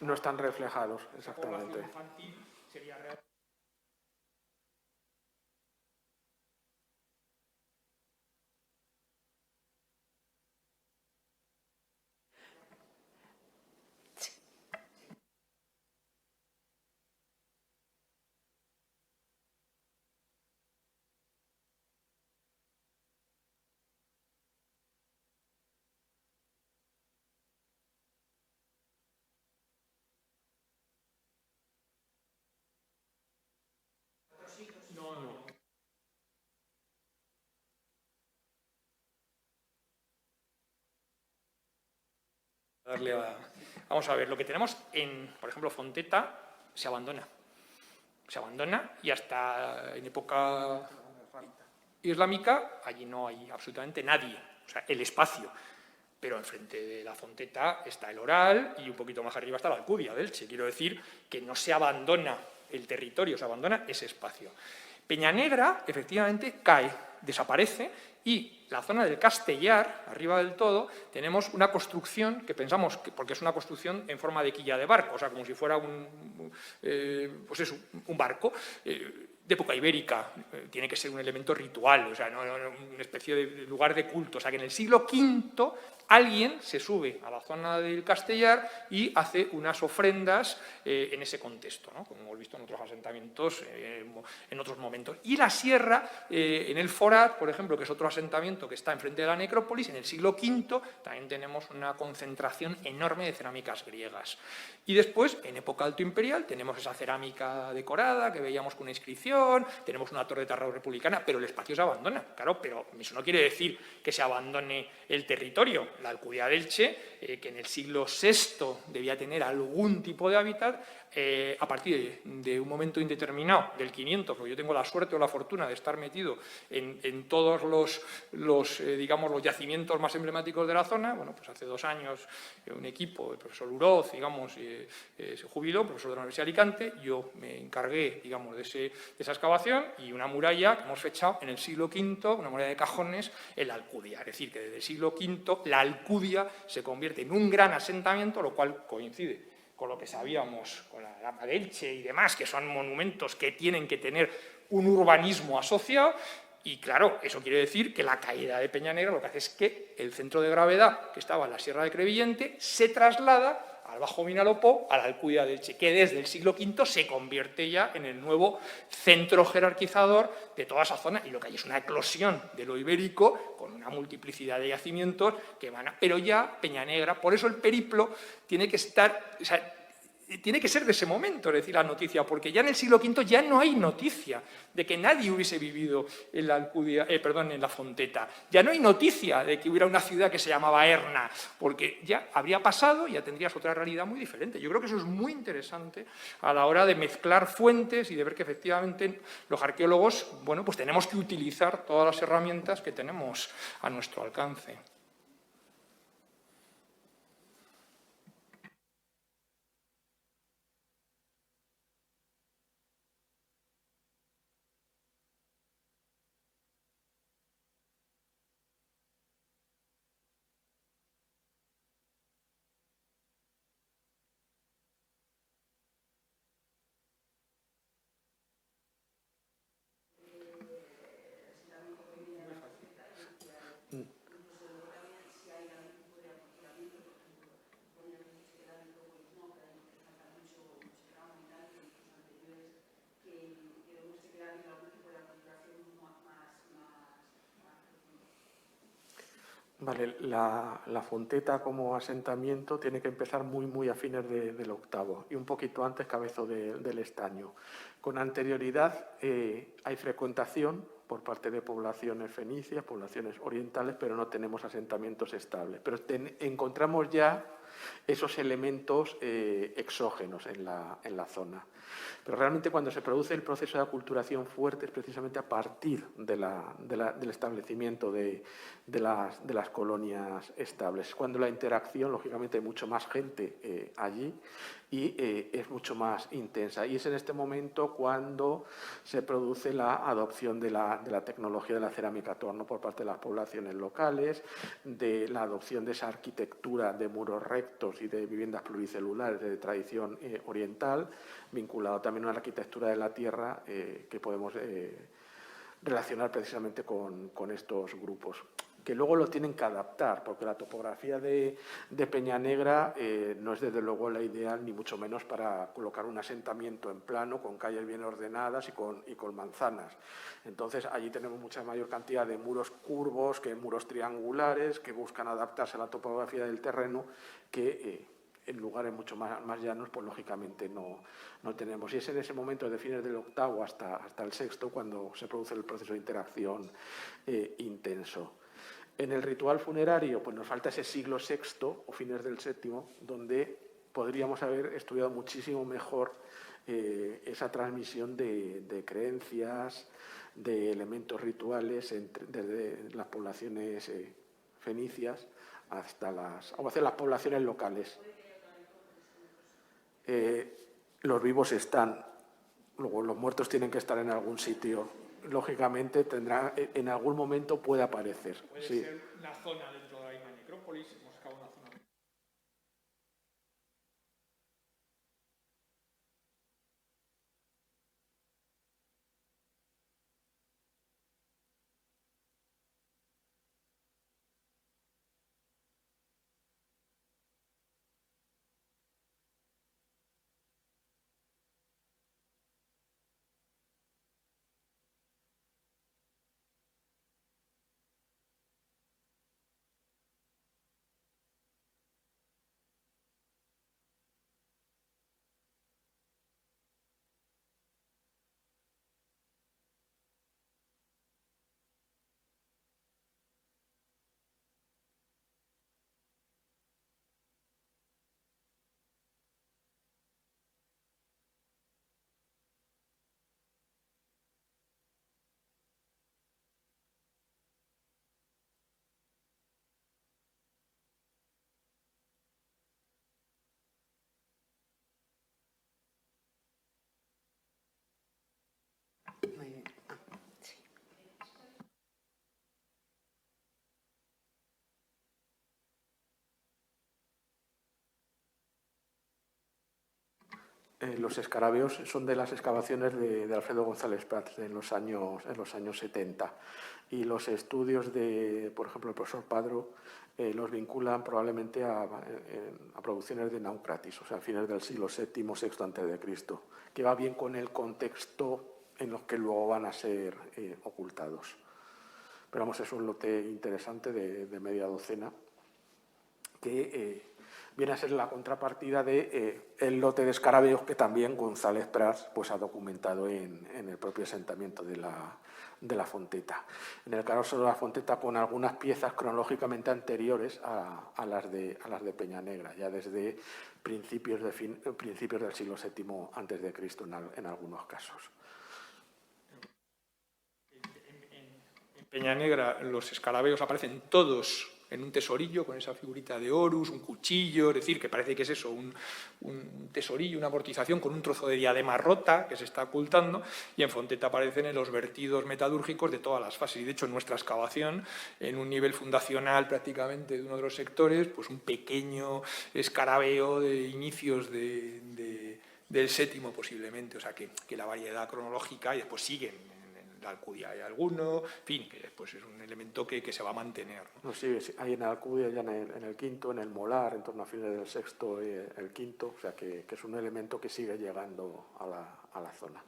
no están reflejados, exactamente. La población infantil sería real. Vamos a ver, lo que tenemos en, por ejemplo, Fonteta se abandona. Se abandona y hasta en época islámica allí no hay absolutamente nadie, o sea, el espacio. Pero enfrente de la Fonteta está el Oral y un poquito más arriba está la Alcudia de Elche. Quiero decir que no se abandona el territorio, se abandona ese espacio. Peñanegra, efectivamente, cae, desaparece y la zona del Castellar, arriba del todo, tenemos una construcción que pensamos, porque es una construcción en forma de quilla de barco, o sea, como si fuera un barco, de época ibérica, tiene que ser un elemento ritual, o sea, no una especie de lugar de culto. O sea, que en el siglo V alguien se sube a la zona del Castellar y hace unas ofrendas en ese contexto, ¿no? Como hemos visto en otros asentamientos en otros momentos. Y la sierra, en el Forat, por ejemplo, que es otro asentamiento que está enfrente de la necrópolis, en el siglo V también tenemos una concentración enorme de cerámicas griegas. Y después, en época alto imperial, tenemos esa cerámica decorada que veíamos con una inscripción, tenemos una torre de tarrado republicana, pero el espacio se abandona. Claro, pero eso no quiere decir que se abandone el territorio. La Alcudia de Elche, que en el siglo VI debía tener algún tipo de hábitat, a partir de un momento indeterminado, del 500, porque yo tengo la suerte o la fortuna de estar metido en todos los yacimientos más emblemáticos de la zona. Bueno, pues hace 2 años un equipo, el profesor Uroz, se jubiló, profesor de la Universidad de Alicante, yo me encargué, de esa excavación y una muralla que hemos fechado en el siglo V, una muralla de cajones en la Alcudia. Es decir, que desde el siglo V la Alcudia se convierte en un gran asentamiento, lo cual coincide con lo que sabíamos, con la Dama de Elche y demás, que son monumentos que tienen que tener un urbanismo asociado. Y claro, eso quiere decir que la caída de Peñanegra lo que hace es que el centro de gravedad, que estaba en la Sierra de Crevillente, se traslada al Bajo Vinalopó, a la Alcudia de Elche, que desde el siglo V se convierte ya en el nuevo centro jerarquizador de toda esa zona, y lo que hay es una eclosión de lo ibérico, con una multiplicidad de yacimientos que van a... Pero ya Peñanegra, por eso el periplo tiene que estar... O sea, tiene que ser de ese momento, es decir, la noticia, porque ya en el siglo V ya no hay noticia de que nadie hubiese vivido en la Alcudia, en la Fonteta. Ya no hay noticia de que hubiera una ciudad que se llamaba Erna, porque ya habría pasado y ya tendrías otra realidad muy diferente. Yo creo que eso es muy interesante a la hora de mezclar fuentes y de ver que efectivamente los arqueólogos, bueno, pues tenemos que utilizar todas las herramientas que tenemos a nuestro alcance. Vale, la Fonteta como asentamiento tiene que empezar muy a fines del octavo y un poquito antes Cabezo del Estaño. Con anterioridad hay frecuentación por parte de poblaciones fenicias, poblaciones orientales, pero no tenemos asentamientos estables. Pero encontramos ya esos elementos exógenos en la zona. Pero realmente cuando se produce el proceso de aculturación fuerte es precisamente a partir del establecimiento de las colonias estables. Cuando la interacción, lógicamente, hay mucho más gente allí y es mucho más intensa. Y es en este momento cuando se produce la adopción de la tecnología de la cerámica a torno por parte de las poblaciones locales, de la adopción de esa arquitectura de muros rectos y de viviendas pluricelulares de tradición oriental, vinculado también a la arquitectura de la tierra que podemos relacionar precisamente con estos grupos, que luego lo tienen que adaptar, porque la topografía de Peña Negra no es desde luego la ideal, ni mucho menos para colocar un asentamiento en plano, con calles bien ordenadas y con manzanas. Entonces, allí tenemos mucha mayor cantidad de muros curvos que muros triangulares, que buscan adaptarse a la topografía del terreno, que en lugares mucho más llanos, pues lógicamente no tenemos. Y es en ese momento, de fines del octavo hasta el sexto, cuando se produce el proceso de interacción intenso. En el ritual funerario, pues nos falta ese siglo sexto o fines del séptimo, donde podríamos haber estudiado muchísimo mejor esa transmisión de creencias, de elementos rituales desde las poblaciones fenicias hasta las poblaciones locales. Los vivos están, luego los muertos tienen que estar en algún sitio. Lógicamente tendrá, en algún momento puede aparecer. Puede sí. ser una zona dentro de la necrópolis, hemos buscado una zona. Muy bien. Sí. Los escarabeos son de las excavaciones de Alfredo González Prats en los años 70. Y los estudios de, por ejemplo, el profesor Padro los vinculan probablemente a producciones de Naucratis, o sea, a fines del siglo VII, VI a.C., que va bien con el contexto en los que luego van a ser ocultados. Pero vamos, es un lote interesante de media docena que viene a ser la contrapartida del lote de escarabeos que también González Prats pues, ha documentado en el propio asentamiento de la Fonteta. En el caso de la Fonteta, con algunas piezas cronológicamente anteriores a las de Peña Negra, ya desde principios del siglo VII a.C. en algunos casos. En Peña Negra los escarabeos aparecen todos en un tesorillo con esa figurita de Horus, un cuchillo, es decir, que parece que es eso, un tesorillo, una amortización con un trozo de diadema rota que se está ocultando, y en Fonteta aparecen en los vertidos metalúrgicos de todas las fases. Y de hecho en nuestra excavación, en un nivel fundacional prácticamente de uno de los sectores, pues un pequeño escarabeo de inicios del séptimo posiblemente, o sea que la variedad cronológica, y después siguen. La Alcudia hay alguno, en fin, que después es un elemento que se va a mantener, ¿no? Sí, hay en Alcudia, ya en el quinto, en el Molar, en torno a fines del sexto y el quinto, o sea que es un elemento que sigue llegando a la zona.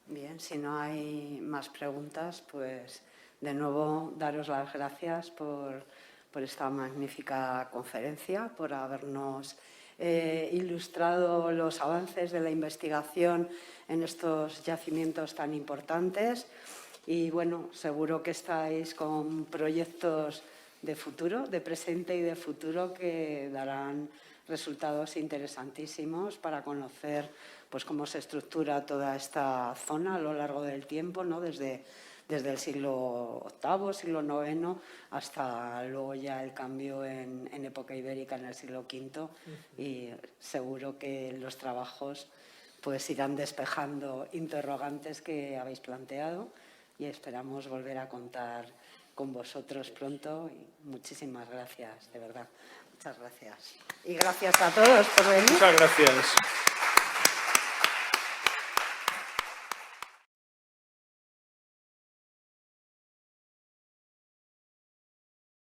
Bien, si no hay más preguntas, pues de nuevo daros las gracias por esta magnífica conferencia, por habernos ilustrado los avances de la investigación en estos yacimientos tan importantes. Y bueno, seguro que estáis con proyectos de futuro, de presente y de futuro, que darán resultados interesantísimos para conocer pues, cómo se estructura toda esta zona a lo largo del tiempo, ¿no? Desde el siglo VIII, siglo IX, hasta luego ya el cambio en época ibérica en el siglo V, y seguro que los trabajos pues irán despejando interrogantes que habéis planteado, y esperamos volver a contar con vosotros pronto. Y muchísimas gracias, de verdad. Muchas gracias. Y gracias a todos por venir. Muchas gracias.